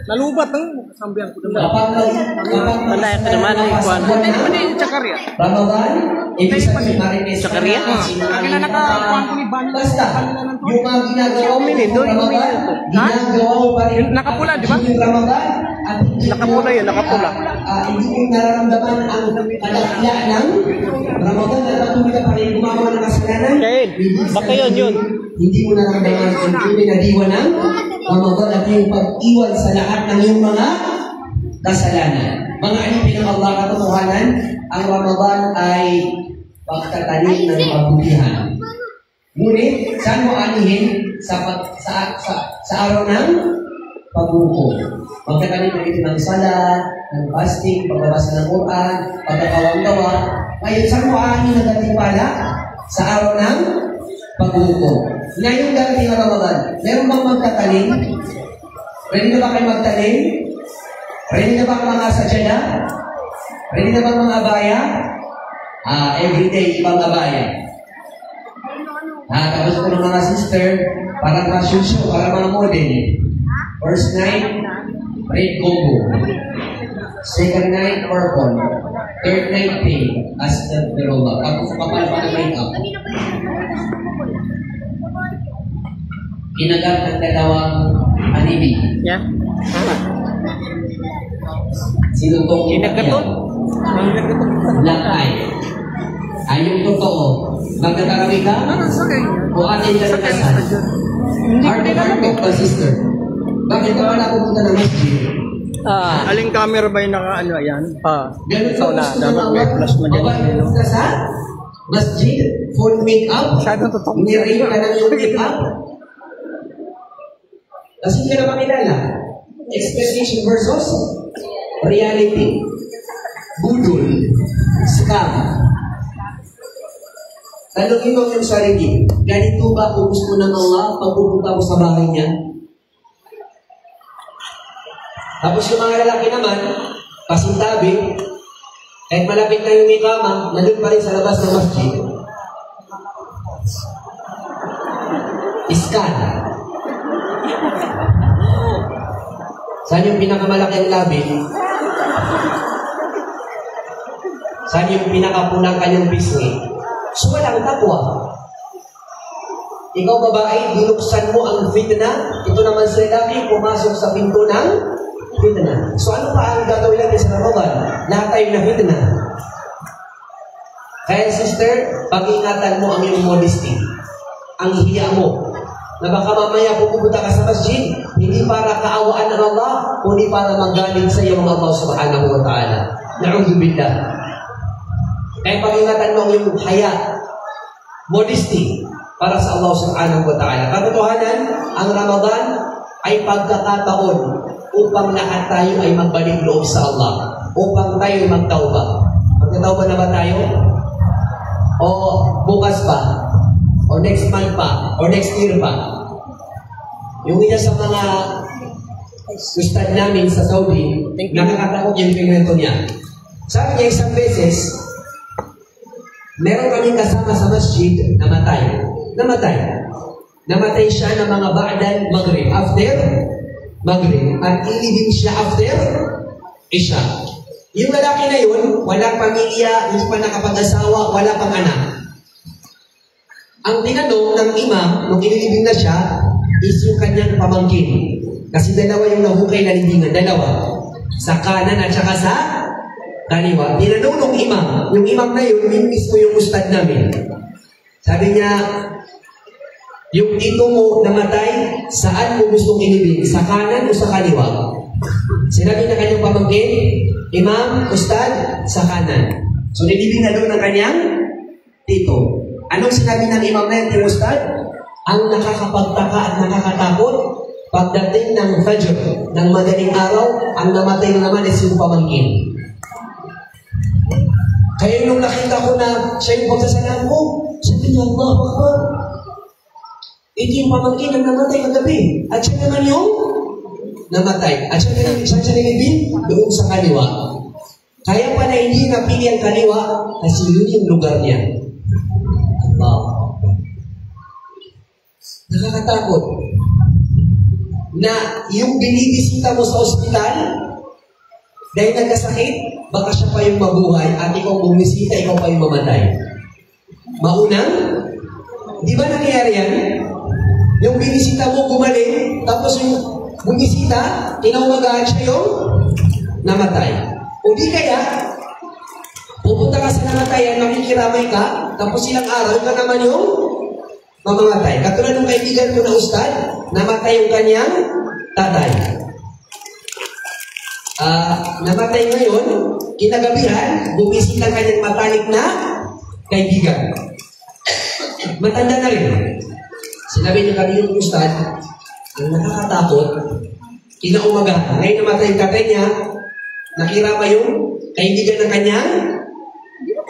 nalubat ng sambiang ko naman. Panay ka naman ang ikuan. Ano yung Chakarya? Ramadan, ibig sabihin marites. Chakarya? Kaya nakakuan ko ni Bani. Basta, yung mga ginagawa mo ng Ramadan, ginagawa mo pa rin. Nakapula, di ba? Ramadan, at hindi Nakapula yun, nakapula. Hindi mo nararamdaman ang kalakya ng Ramadan at patuloy ka pa rin gumagawa ng kasalanan. Kain, baka yun. Hindi mo nararamdaman ang pinadiwan ng Ramadan at yung pag-iwan sa lahat ng iyong mga kasalanan. Mga alipin ng Allah, katotohanan, ang Ramadan ay pagtatanim ng kabutihan. Ngunit, saan mo anihin sa araw ng pagbuko? Magkatanim na ito ng sala, ng fasting, pagbabasa ng Quran, pagkakawang-gawa. Ngayon, saan mo anihin ang dating pala? Sa araw ng pagbuko. Ngayong dating na Ramadan, meron bang magtatanim? Ready na ba kayo magtanim? Ready na ba ang mga sadyada? Ready na ba ang mga abaya? Everyday, ibang abaya. Tapos po ng mga sister, parang masyusyo, parang mga model. First night, red combo. Second night, purple. Third night, pink. As the roba. Tapos kapal pa ng makeup. Ginagat ng dalawang anime. Yeah. Sinutong Kinagatot. Black eye. Ay yung totoo. Magkatarawin ka? O atin ka ng kasal? Heart and heart ka, sister. Bakit ka pala pupunta ng masjid? Aling camera ba yung naka-ano yan? Ganun So na, dapat may plus mo din. Pupunta sa masjid, full make-up. Masyadong totoo. Nirain ka ng yung make-up. Kasi hindi ka na makilala. Expectation versus reality. Budol. Scam. Tanungin mo yung sarili, ganito ba kung gusto ng Allah pag pupunta mo sa bahay niya? Tapos yung mga lalaki naman, pasintabi, kahit malapit na yung ikama, nandun pa rin sa labas ng masjid. Iskan. Saan yung pinakamalaki ang labi? Saan yung pinakapulang kanyang pisngi? So walang takwa. Ikaw babae, binuksan mo ang fitna. Ito naman sa lalaki, pumasok sa pinto ng fitna. So ano pa ang gagawin natin sa Ramadan? Lahat tayo na fitna. Kaya sister, pag-ingatan mo ang iyong modesty. Ang hiya mo. Na baka mamaya pupunta ka sa masjid, hindi para kaawaan ng Allah, kundi para manggaling sa iyo ng Allah subhanahu wa ta'ala. Na'udzubillah. Kaya pag-ingatan mo ang iyong haya, modesty, para sa Allah subhanahu wa ta'ala. Katotohanan, ang Ramadan ay pagkakataon upang lahat tayo ay magbalik loob sa Allah. Upang tayo magtauba. Magtauba na ba tayo? O bukas pa? O next month pa? O next year pa? Yung isa sa mga ustad namin sa Saudi, nakakatakot yung pinwento niya. Sabi niya isang beses, meron kaming kasama sa masjid, namatay. Namatay siya ng mga ba'dan Maghrib. After Maghrib. At ilibing siya after Isha. Yung lalaki na yun, walang pamilya, hindi pa nakapag-asawa, wala pang anak. Ang tinanong ng imam, nung ililibing na siya, is yung kanyang pamangkin. Kasi dalawa yung nahukay na libingan. Dalawa. Sa kanan at saka sa kaliwa. Tinanong ng imam. Yung imam na yun, yung mismo yung ustad namin. Sabi niya, yung tito mo namatay, saan mo gustong ilibing? Sa kanan o sa kaliwa? Sinabi na kanyang pamangkin, imam, ustad, sa kanan. So nilibing na doon ng kanyang tito. Anong sinabi ng imam na yung ustad? Ang nakakapagtaka at nakakatakot, pagdating ng Fajr, ng madaling araw, ang namatay na naman is yung pamangkin. Kaya nung nakita ko na siya yung pagsasalaan ko, sabi niya, Allah Akbar. Ito yung pamangkin na namatay kagabi. At siya naman yung namatay. At siya nilibing doon sa kaliwa. Kaya pala hindi napili ang kaliwa kasi yun yung lugar niya. Allah. Nakakatakot. Na yung binibisita mo sa ospital, dahil nagkasakit, baka siya pa yung mabuhay at ikaw bumisita, ikaw pa yung mamatay. Maunang, di ba nangyayari yan? Yung binisita mo gumaling, tapos yung bumisita, tinawagahan siya yung namatay. O di kaya, pupunta ka sa namatayan, makikiramay ka, tapos ilang araw ka naman yung mamamatay. Katulad ng kaibigan ko na ustad, namatay yung kanyang tatay. Namatay ngayon, kinagabihan, gumising ang kanyang matalik na kaibigan. Matanda na rin. Sinabi niya kami yung ustad, ang nakakatakot, kinaumaga, ngayon namatay yung tatay niya, nakirama yung kaibigan ng kanyang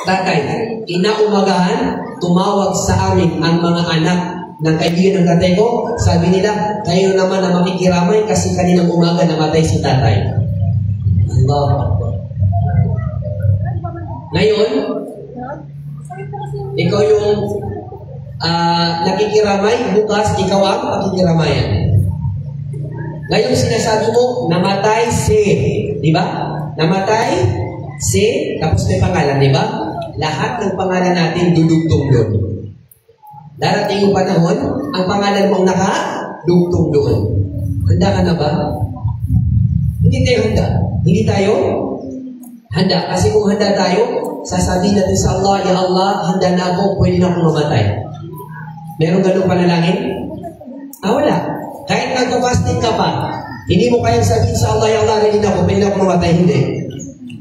tatay. Kinaumagahan, tumawag sa amin ang mga anak ng kaibigan ng tatay ko. Sabi nila, kayo naman na makikiramay kasi kaninang umaga namatay si tatay. Allah. Ngayon, ikaw yung nakikiramay, bukas ikaw ang pakikiramayan. Ngayon sinasabi mo, namatay si, di ba? Namatay si, tapos may pangalan, di ba? Lahat ng pangalan natin dudugtong doon. Darating yung panahon, ang pangalan mong nakadugtong doon. Handa ka na ba? Hindi tayo handa. Hindi tayo handa. Kasi kung handa tayo, sasabihin natin sa Allah, Ya Allah, handa na ako, pwede na akong mamatay. Meron ganung panalangin? Wala. Kahit nagpa-fasting ka pa, hindi mo kayang sabihin sa Allah, Ya Allah, ready na ako, pwede na akong mamatay. Hindi.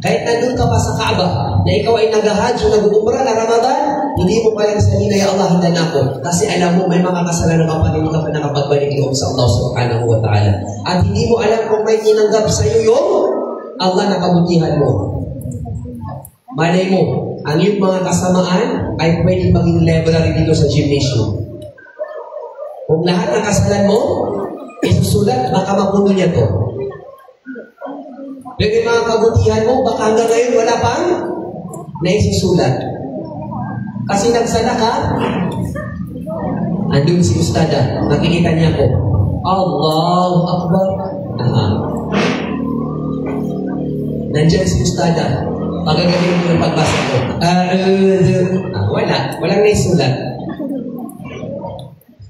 Kahit nandun ka pa sa Kaaba, na ikaw ay nag-hajj o nag-umrah na Ramadan, hindi mo kayang sabihin na, Ya Allah, handa na ako. Kasi alam mo, may mga kasalanan ka pa rin ka pa nakapagbalik loob sa Allah subhanahu wa ta'ala. At hindi mo alam kung may tinanggap sa iyo yung Allah na kabutihan mo. Malay mo, ang iyong mga kasamaan ay pwedeng maging library dito sa gymnasium. Kung lahat ng kasalan mo, isusulat, baka mapuno niya to. Pero yung mga kabutihan mo, baka hanggang ngayon wala pang naisusulat. Kasi nagsala ka, andun si Ustada, makikita niya ko, Allahu Akbar. Nandiyan si Ustada, magagaling mo yung pagbasa ko. Walang naisulat.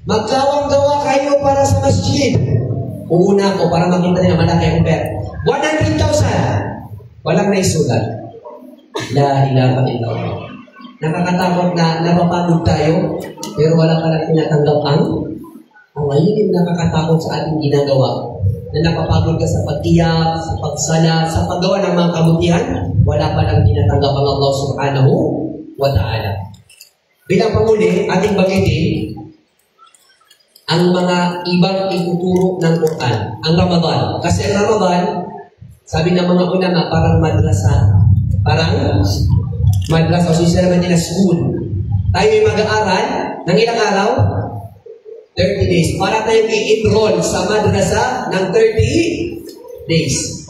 Magkawang-gawa kayo para sa masjid. Uuna ko para makita nila malaki ang pera. 100,000. Walang naisulat. La ilaha illallah. Nakakatakot na napapagod tayo, pero wala ka lang tinatanggap ang Allah. Yun yung nakakatakot sa ating ginagawa. Na napapagod ka sa pag-iyak, sa pagsala, sa paggawa ng mga kabutihan, wala pa lang tinatanggap ang Allah subhanahu wa ta'ala. Bilang panguli, ating banggitin ang mga ibang ituturo ng Quran, ang Ramadan. Kasi ang Ramadan, sabi ng mga ulama, parang madrasa. Parang madrasa, o sila naman nila school. Tayo ay mag-aaral ng ilang araw? 30 days. Para tayo i-enroll sa madrasa ng 30 days.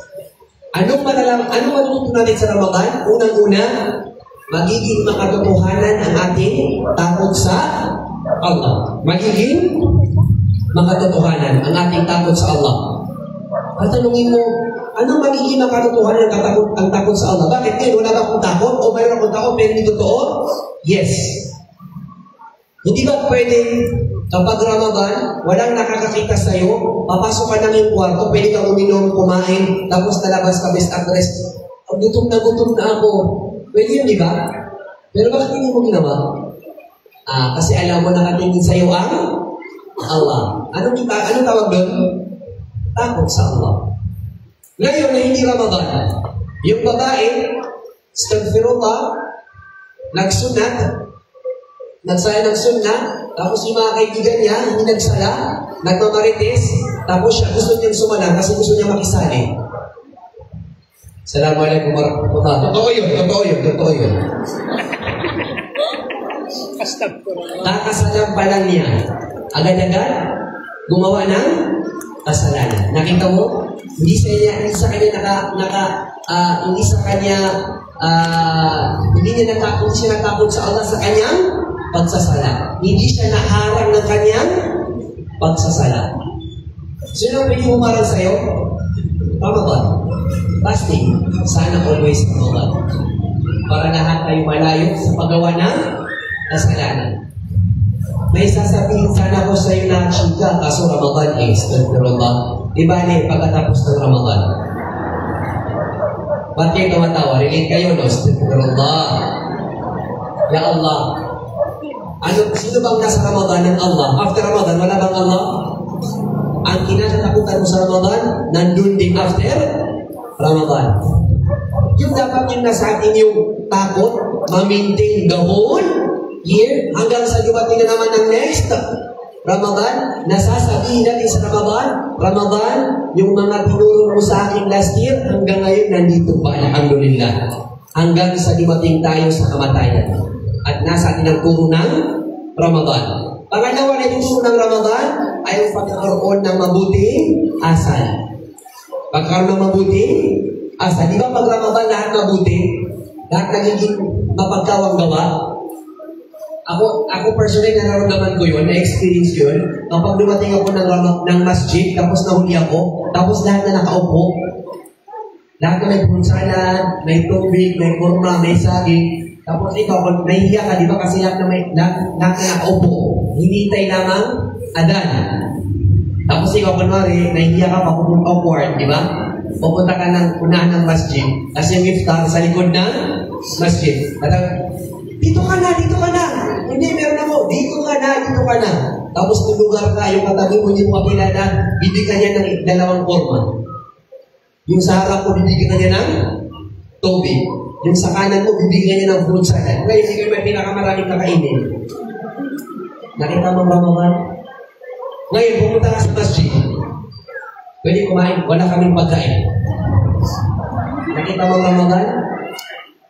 Anong matutunan natin sa Ramadan? Unang-una, magiging makatotohanan ang ating takot sa Allah. Magiging makatotohanan ang ating takot sa Allah. Patanungin mo, anong magiging makatotohanan ang takot sa Allah? Bakit ngayon? Wala ba akong takot? O mayroon akong takot pero hindi totoo? Yes. Hindi ba pwedeng kapag Ramadan, walang nakakakita sa'yo, papasok ka ng iyong kwarto, pwede kang uminom, kumain, tapos nalabas ka best actress. Gutom na ako. Pwede yun, di ba? Pero bakit hindi mo ginawa? Kasi alam mo nakatingin sa'yo ang Allah. Anong tawag doon? Takot sa Allah. Ngayon na hindi Ramadan, yung babae, astaghfirullah, nagsunat, nagsaya ng sunnah, tapos yung mga kaibigan niya, hindi nagsala, nagmamarites, tapos siya gusto niyang sumala kasi gusto niya makisali. Assalamualaikum warahmatullahi wabarakatuh. Totoo yun. Kakasalan pa lang niya. Agad-agad, gumawa ng kasalanan. Nakita mo? Hindi siya natakot sa Allah sa kanyang pagsasala. Hindi siya naharang ng kanyang pagsasala. Sino ang pwede humarang sa'yo? Ramadan. Fasting. Sana always Ramadan. Para lahat tayo malayo sa paggawa ng kasalanan. May sasabihin sana ko sa'yo na chika, kaso Ramadan eh, astagfirullah. Di ba pagkatapos ng Ramadan? Ba't kayo tumatawa? Relate kayo, no? Astagfirullah. Ya Allah. Sino bang nasa Ramadan ng Allah? After Ramadan, wala bang Allah? Ang kinatatakutan mo sa Ramadan, nandun din after Ramadan. Yung dapat yung nasa atin yung takot, ma-maintain the whole year, hanggang sa dumating na naman ng next Ramadan, nasasabihin natin sa Ramadan, yung mga tinuro mo sa akin last year, hanggang ngayon nandito pa, alhamdulillah. Hanggang sa dumating tayo sa kamatayan. At nasa atin ang turo ng Ramadan. Pangalawa na yung turo ng Ramadan ay ang pagkakaroon ng mabuting asal. Pagkakaroon ng mabuting asal. Di ba pag Ramadan lahat mabuti? Lahat nagiging mapagkawang gawa? Ako personally nararamdaman ko yun, na-experience yun. Kapag dumating ako ng masjid, tapos nahuli ako, tapos lahat na nakaupo, lahat na may punsalan, may tubig, may kurma, may saging, tapos ikaw, nahihiya ka, di ba? Kasi lahat na nakaupo, hinintay lamang adan. Tapos ikaw, kunwari, nahihiya ka, papupunta awkward, di ba? Pupunta ka ng unahan ng masjid, kasi yung iftar sa likod ng masjid. Dito ka na, dito ka na. Hindi, meron ako. Dito ka na, dito ka na. Tapos kung lugar ka, yung katabi mo, hindi mo kakilala, bibigyan niya ng dalawang forma. Yung sa harap mo, bibigyan niya ng tubig. Yung sa kanan mo, bibigyan niya ng fruit salad. Ngayon, sige, may pinakamaraming kakainin. Nakita mo ba mga? Ngayon, pumunta ka sa masjid. Pwede kumain, wala kaming pagkain. Nakita mo ba mga?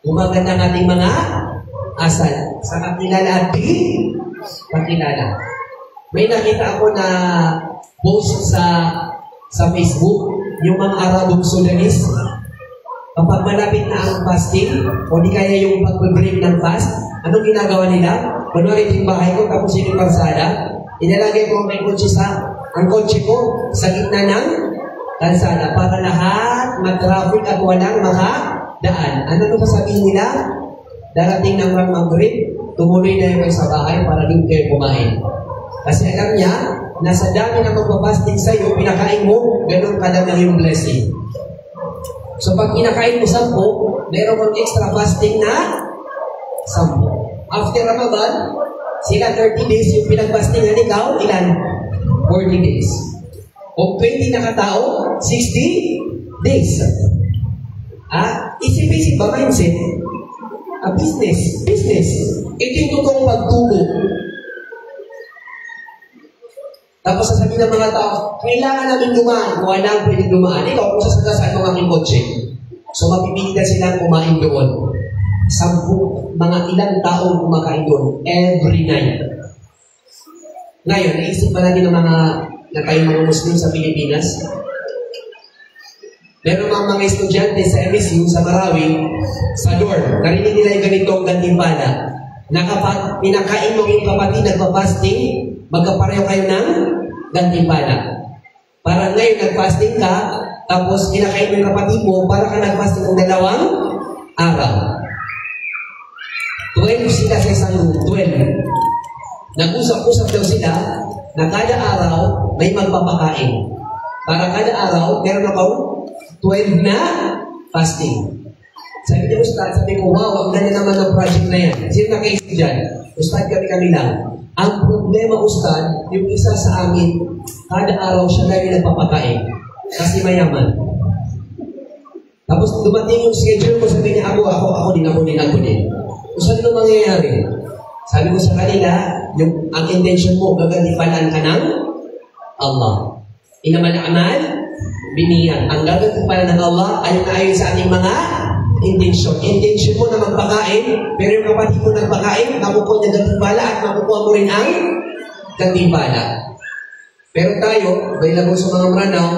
Gumaganda ng ating mga asal. Sa kakilala at di kakilala. May nakita ako na post sa Facebook, yung mga Arabong Sudanese, kapag malapit na ang fasting, o di kaya yung pag-break ng fast, anong ginagawa nila? Kunwari yung bahay ko, tapos yung kalsada, inalagay ko ang kotse ko sa gitna ng kalsada para lahat mag-traffic at walang makadaan. Ano ba sabihin nila? Darating ng mag-break, tumuloy na yung sa bahay para doon kayo kumain. Kasi alam niya, nasa dami na magpapasting sa'yo, pinakain mo, ganun kadami yung blessing. So pag pinakain mo 10, meron kang extra fasting na 10. After Ramadan, sila 30 days yung pinag-fastingan, ikaw, ilan? 40 days. Kung 20 na katao, 60 days. Isip-isip ba mindset? Business. Ito yung totoong pagtubo. Tapos sasabihin ng mga tao, kailangan namin dumaan. Kung walang pwedeng dumaan, ikaw kung sasagasaan ng aking kotse. So mapipilitan silang kumain doon. 10, mga ilang taong kumakain doon every night. Ngayon, naisip ba natin ng mga Muslim sa Pilipinas? Meron mga estudyante sa MSU, sa Marawi, sa dorm, narinig nila yung ganitong gantimpala, na kapag pinakain mo yung kapatid nagpa-fasting, magkapareho kayo ng gantimpala. Para ngayon nag-fasting ka, tapos pinakain mo yung kapatid mo, para ka nag-fasting ng 2 araw. 12 sila sa isang room, 12. Nag-usap-usap daw sila na kada araw may magpapakain. Para kada araw, meron akong 12 na fasting. Sabi niya, Ustad, sabi ko, wow, ang ganda naman ng project na yan. Sino nakaisip dyan? Ustad, kami lang. Ang problema, Ustad, yung isa sa amin, kada araw siya lagi nagpapakain. Kasi mayaman. Tapos dumating yung schedule ko, sabi niya, ako din. Ustad, ano mangyayari? Sabi ko sa kanila, ang intention mo, gagalipalan ka ng Allah. Inaman amal, biniyan. Ang gagalipalan ng Allah ay naayon sa ating mga intention. Intention mo na magpakain, pero yung kapatid mo nagpakain, makukuha niya gantimpala at makukuha mo rin ang gantimpala. Pero tayo, available sa mga maranaw,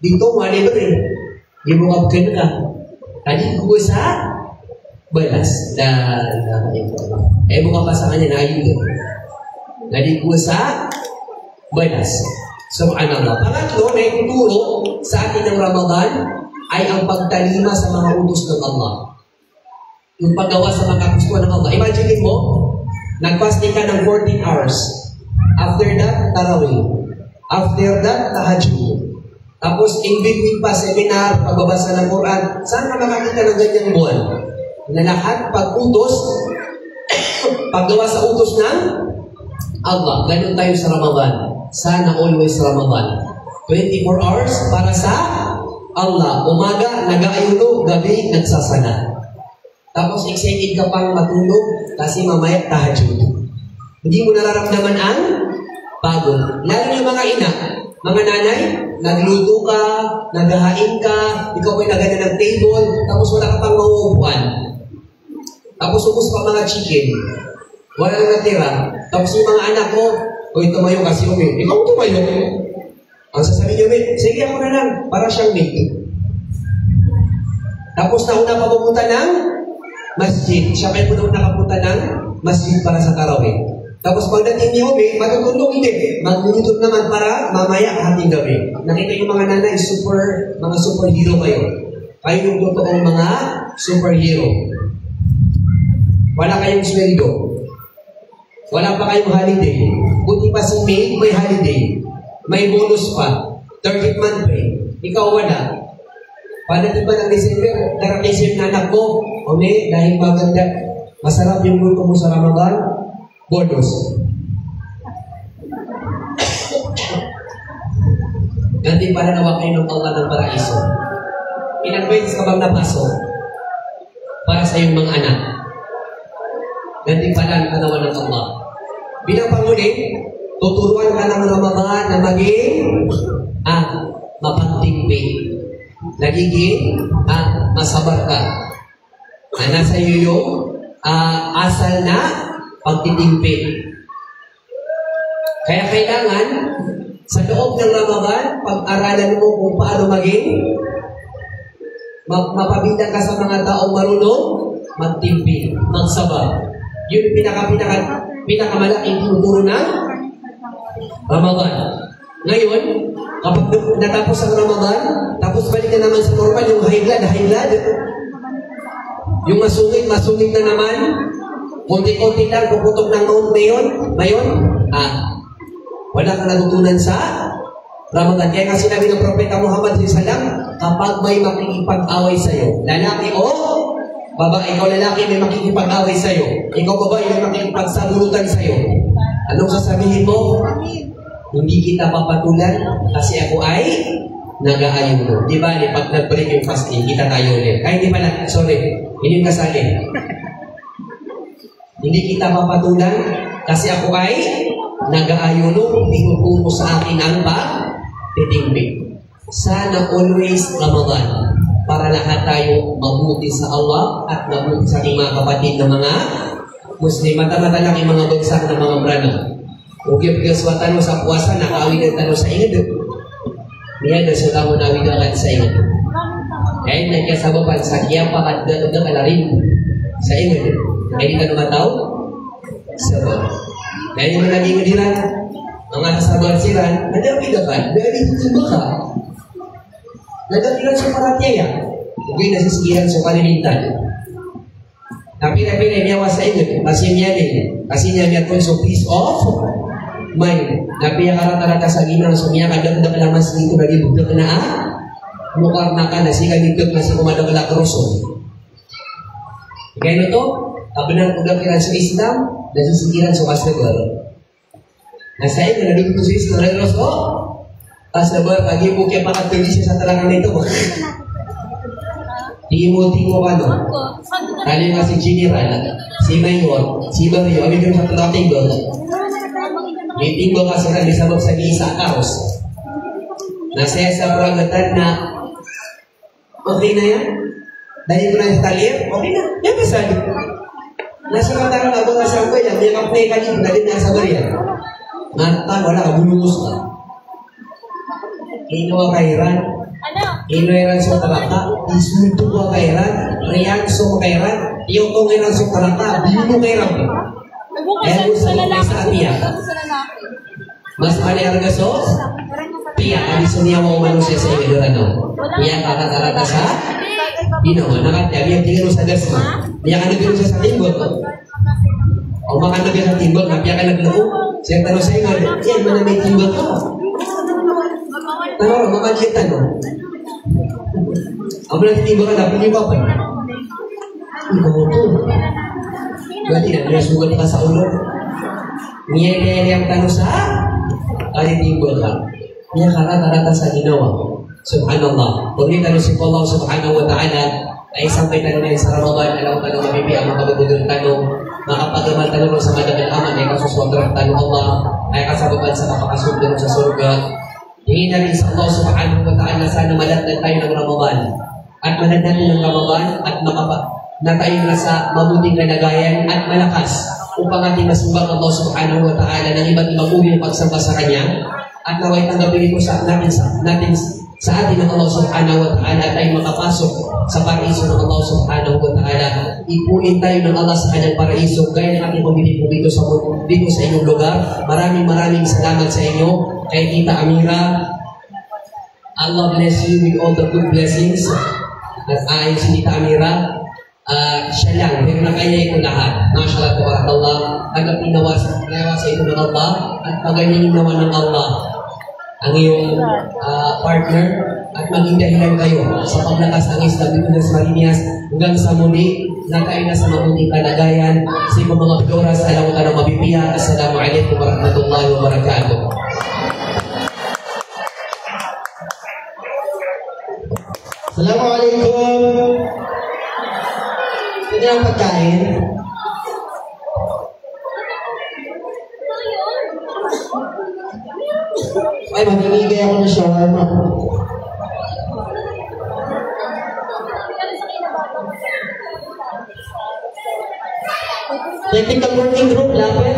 dito, mali ba rin? Di mo kapagin ka. Tadi ko sa balas. Buka pa sa kanya na ayun. Tadi ko sa balas. Subhanallah. Pangatlo na ituturo sa atin ng Ramadan ay ang pagtalima sa mga utos ng Allah. Yung paggawa sa mga kagustuhan ng Allah. Imagine mo, nag-fasting ka ng 14 hours. After that, tarawih. After that, tahajjud. Tapos in between pa, seminar, pagbabasa ng Quran. Saan ka makakita ng ganyang buwan? Na lahat pag-utos, paggawa sa utos ng Allah. Ganun tayo sa Ramadan. Sana always Ramadan. 24 hours para sa Allah. Umaga, nag-aayuno, gabi, nagsasala. Tapos excited ka pang matulog kasi mamaya tahajud. Hindi mo nararamdaman ang pagod. Lalo yung mga ina, mga nanay, nagluto ka, naghahain ka, ikaw ay nagana ng table, tapos wala ka pang mauupuan. Tapos ubos pa mga chicken. Wala na natira. Tapos yung mga anak ko, "Uy, tumayo kasi umi." Ikaw tumayo. Ang sasabihin niyo, "Sige ako na lang," para siyang mate. Tapos nauna pa pupunta ng masjid. Siya kayo po nakapunta ng masjid para sa tarawih. Tapos pagdating ni Umi, matutulog hindi. Magluluto naman para mamaya hating gabi. Nakita yung mga nanay, mga superhero kayo. Kayo yung totoong mga superhero. Wala kayong sweldo. Wala pa kayong holiday. Buti pa si May, may holiday. May bonus pa. 30th month pay. Ikaw wala. Pagdating ba ng December, darating na anak ko, Umi, dahil maganda, masarap yung luto mo sa Ramadan, bonus. Ganti para nawa kayo ng Allah ng paraiso. Ilang beses ka bang napasok para sa iyong mga anak? Ganti pala ang kanawa ng Allah. Bilang pangulit, tuturuan ka ng Ramadan na maging mapagtimpi. Nagiging masabar ka. Nasa iyo yung asal na pagtitimpi. Kaya kailangan sa loob ng Ramadan, pag-aralan mo kung paano maging mapabilang ka sa mga taong marunong magtimpi, magsabar. Yun pinakamalaking tinuturo ng Ramadan. Ngayon, kapag natapos ang Ramadan, tapos balik na naman sa normal, yung high blood, yung masungit na naman, konti-konti lang, puputok ng noon ngayon, wala kang natutunan sa Ramadan. Kaya nga sinabi ng Propeta Muhammad SAW, kapag may makikipag-away sa'yo, lalaki o babae, ikaw lalaki may makikipag-away sa'yo, ikaw babae may makikipagsabunutan sa'yo, anong sasabihin mo? Hindi kita papatulan kasi ako ay nag-aayuno. Di ba? Pag nag-break yung fasting, kita tayo ulit. Ay, di pala, sorry, hindi yung kasali. Hindi kita papatulan kasi ako ay nag-aayuno, tinuturo sa akin ang pagtitimpi. Sana always Ramadan para lahat tayo mabuti sa Allah at mabuti sa aking mga kapatid na mga Muslim. Mata-mata lang yung mga bagsak na mga brano. Huwag swatan mo sa puwasa, nakawin ang tanong sa ingid. Niya na sa tamo nawin agad sa ingid. Kahit nagkasabapan sa kiyapa at gano'n kalarin sa ingid. Kaya di ka namataw? Sabar. Kaya yung naging ngadiran, mga nasabar sila, nadapidakan, nagalitin ka. Nadapidakan sa paratya. Huwag nasisigihan sa kalimintan. Napila-pila niya sa ingid. Kasi niya niya so peace of mind. Napiya karata-rata sa ginang sumiya kadagdag laman sa dito lagi bugdag na mukar na ka na si kanigdag na si kumadagala kroso. Kaya nito, kabenar pagdakiran sa Islam, nasisigiran sa kasabar. Nasa iyo, nalibig ko sa Islam, nalibig ko, kasabar, pagi po kaya pakatuli siya sa talangan nito. Timo ka no? Kali nga si General, si Mayor, si Mario, abig yung sa talangang tinggal. May tinggal ka sa sabab sa isa kaos. Nasaya sa pragatan na, okay na yan? Dahil ko na yung talir, okay na, yan ba sabi? Nasa katarang ako nga sa yan, may kapnay ka dito, dahil nasa bariyan. Mata, wala ka, bulungus ka. Ino ka kairan, ino sa talaka, isunto ka kairan, riyan so kairan, iyo kong iran sa talaka, binuno kairan. Kaya mo sa mga sa atiya. Mas maliarga so, tiya, aliso niya mo umano siya sa ibigurano. Tiya kakatarata sa Dino, nakatya, biyang tingin mo sa gasma. Biya ka nagbilang siya sa timbol. O makanagyan sa timbol, napiya ka naglao. Siya tanong sa inyo, yan man na may timbol ka. Tanong, mamaliit tanong. Ang nanatibo ka dapat niyo pa pa. Ikaw ito. Berarti na, nasugat ka sa ulo. Niya ang tanong sa nanatibo ka. Niya karata-rata sa ginawa. Subhanallah. Kung niya tanong si Allah subhanahu wa ta'ala, ay isang may tanong na sa Ramadan, alam ko tanong mabibiyang makabagudong tanong, makapagaman tanong sa madagal aman, ay kasuswadrang tanong Allah, ay kasababan sa makakasundong sa surga. Hingin namin sa Allah subhanahu wa ta'ala, sana malatnan tayo ng Ramadan. At malatnan ng Ramadan, at na tayo nasa mabuting kalagayan at malakas upang ating masumbang Allah subhanahu wa ta'ala ng iba't ibang uri ng pagsamba sa Kanya, at naway tanggapin ito sa atin ng Allah subhanahu wa ta'ala at tayo makapasok sa paraiso ng Allah subhanahu wa ta'ala. Ipuin tayo ng Allah sa kanyang paraiso gaya ng ating pagbibigo dito sa inyong lugar. Maraming salamat sa inyo kay Tita Amira. Allah bless you with all the good blessings. At ayon si Tita Amira, siya lang, pero nakaya ito lahat. Mashallah, tabarakallah. Tanggapin nawa sa ito ng Allah at pagaling nawa ng Allah ang iyong partner at maging dahilan kayo sa paglakas ng Islam dito sa Marinas hanggang sa muli na tayo na sa mabuting kalagayan sa ibang mga oras. Alam ko na mabibiya. Assalamualaikum warahmatullahi wabarakatuh. Assalamualaikum. Ito ang pagkain. Ay, mamimigay ako ng shawarma. Technical working group, lapit.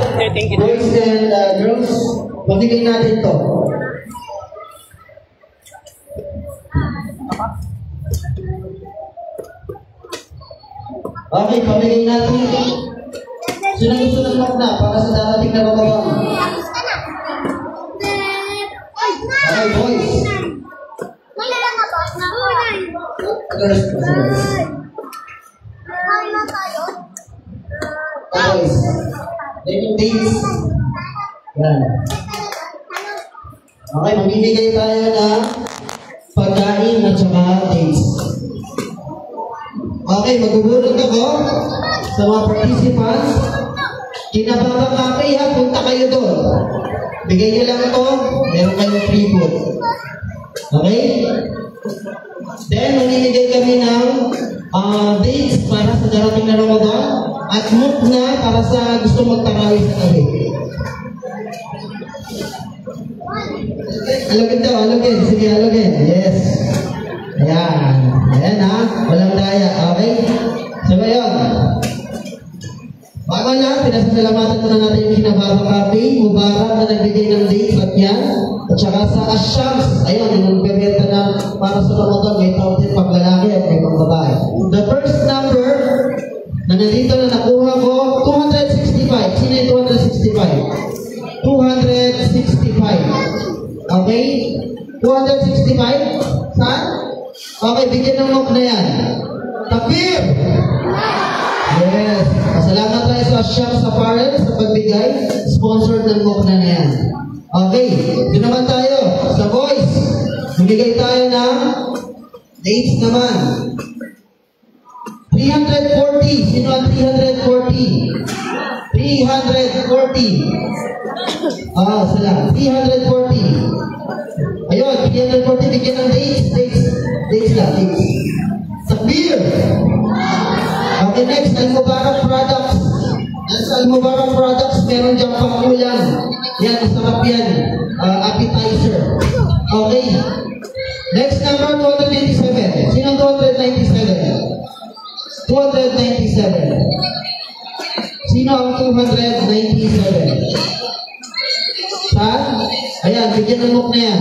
Boys and girls, mamigay natin to. Okay, pamigay natin. Sino gusto ng makna para sa darating na Ramadan? Okay, boys. Girls, boys. Naming dates. Yan. Okay, mamimigay tayo ng pagkain at saka dates. Okay, magbubulog ako sa mga participants. Kinababa kape ha, punta kayo doon. Bigay nyo lang ito, meron kayong free food. Okay? Then, mamimigay kami ng dates para sa darating na Ramadan at mukna para sa gusto magtarawih sa gabi. Alugin daw, alugin. Sige, alugin. Yes. Ayan. Ayan ha. Walang daya. Okay? So, ngayon. Bago na, pinasasalamatan muna natin yung Kinababa Cafe, Mubarak na nagbigay ng dates at yan. At saka sa Ashams, ayun, yung nagbibenta na para sa Ramadan, may taon paglalaki at may pagbabae. The first number na nandito na nakuha ko, 265. Sino yung 265? 265. Okay? 265? Saan? Okay, bigyan ng lock na yan. Takbir! Yes. Salamat tayo sa Shams Apparel sa pagbigay. Sponsored ng lock na yan. Okay. Doon naman tayo sa boys. Bigay tayo ng dates naman. 340. Sino ang 340? 340. Sila. 340. Ayun, 340. Bigyan ng dates. Dates lang. Dates. Takbir! Okay, next, Al-Mubarak Products. Sa Al-Mubarak Products, meron diyang pangulang. Yan, masarap yan. Appetizer. Okay. Next number, 297. Sino 297? 297. Sino ang 297? Saan? Ayan, bigyan ng look na yan.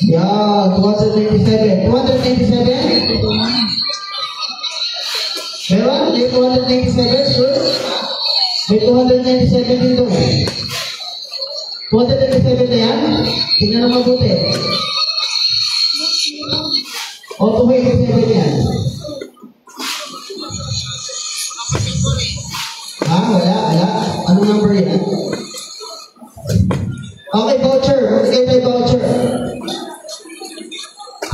Yan, 297. 297? Meron? May 297? Sure? May 297 dito. 297 na yan? Tingnan na mabuti. O, 287 yan. Wala. Ano number yan? Okay, voucher. Magbigay tayo voucher.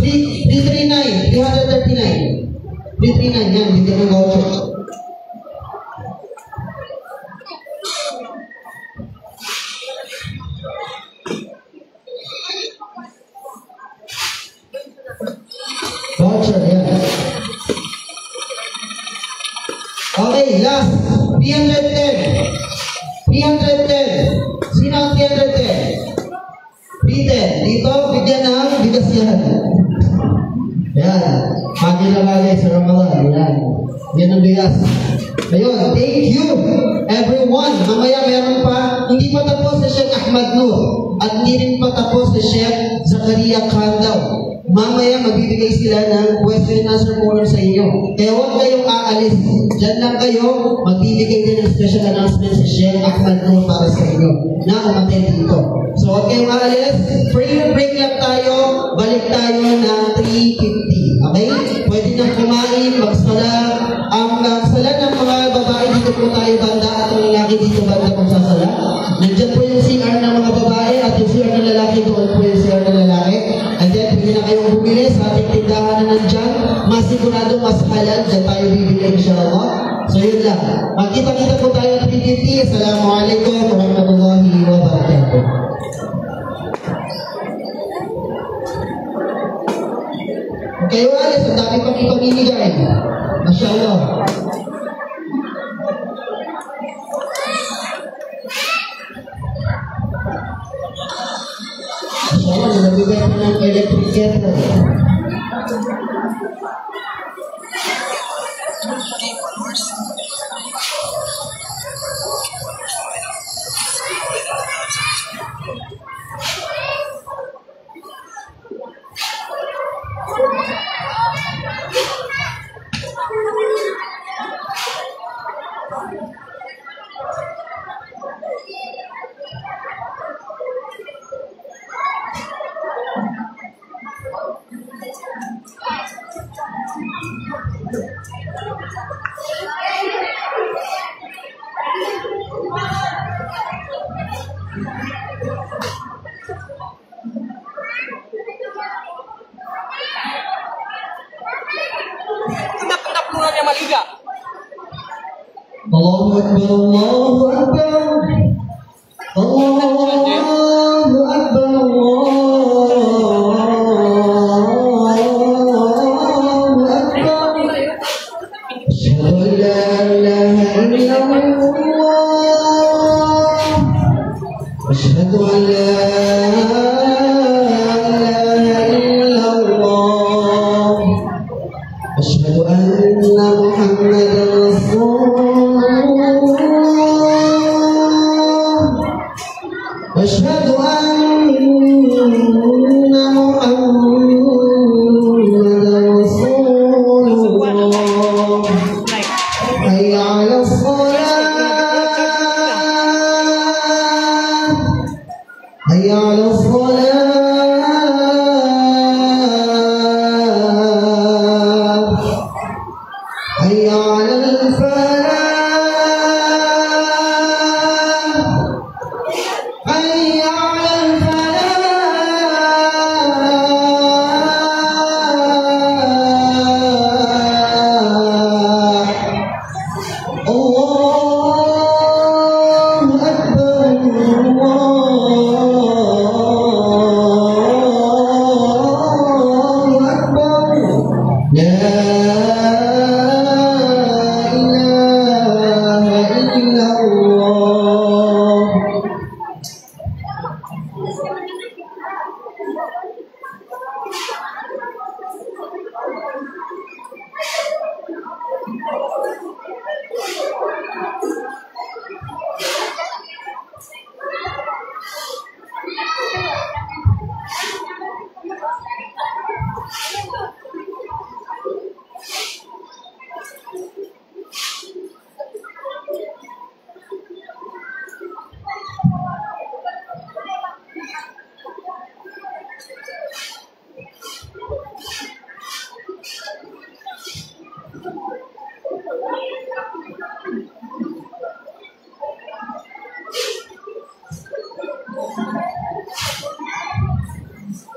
339. 339. Yan, bigyan ng voucher. Voucher, yan. Okay, last. 310. 310. Sino ang 310? 310. Dito, bigyan ng bigas yan. Yan. Pagi na lagi sa Ramadan. Yan. Yan ang bigas. Ayun, thank you everyone. Mamaya meron pa, hindi pa tapos si Sheikh Ahmad Nur at hindi rin pa tapos si Sheikh Zakaria Kandaw. Mamaya magbibigay sila ng question and answer forum sa inyo. Kaya huwag kayong aalis. Diyan lang kayo, magbibigay din ng special announcement si Sheikh Ahmad Nur para sa inyo na umatay dito. So huwag kayong aalis. Break lang tayo. Balik tayo ng 3:50. Okay? Pwede nang kumain, magsala. Ang sala ng mga babae dito po tayo banda at ang lalaki dito banda magsasala. Nandiyan po yung CR ng mga babae at yung CR ng lalaki doon po yung CR ng lalaki. And then, pwede na kayong bumili sa ating tindahan na nandyan. Mas sigurado, mas halal. Diyan tayo bibili, inshallah. So, yun lang. Magkita-kita po tayo at 3:50. Assalamualaikum warahmatullahi wabarakatuh. Kayo alis, ang dami pang ipamimigay. Masyaallah. Masyaallah, nabibigay pa ng electric kettle. Allahu Akbar, Allahu Akbar. Allahu Akbar, Allahu Akbar. Asyhadu an la ilaha illallah. Asyhadu an la ilaha illallah. Asyhadu anna Muhammadan Rasulullah. أشهد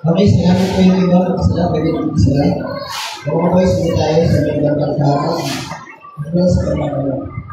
Okay, salamat po yung iba. Salamat, pwede naman sila. Mga boys, hindi tayo sa may ibang kanta. Hanggang sa pagkakaroon.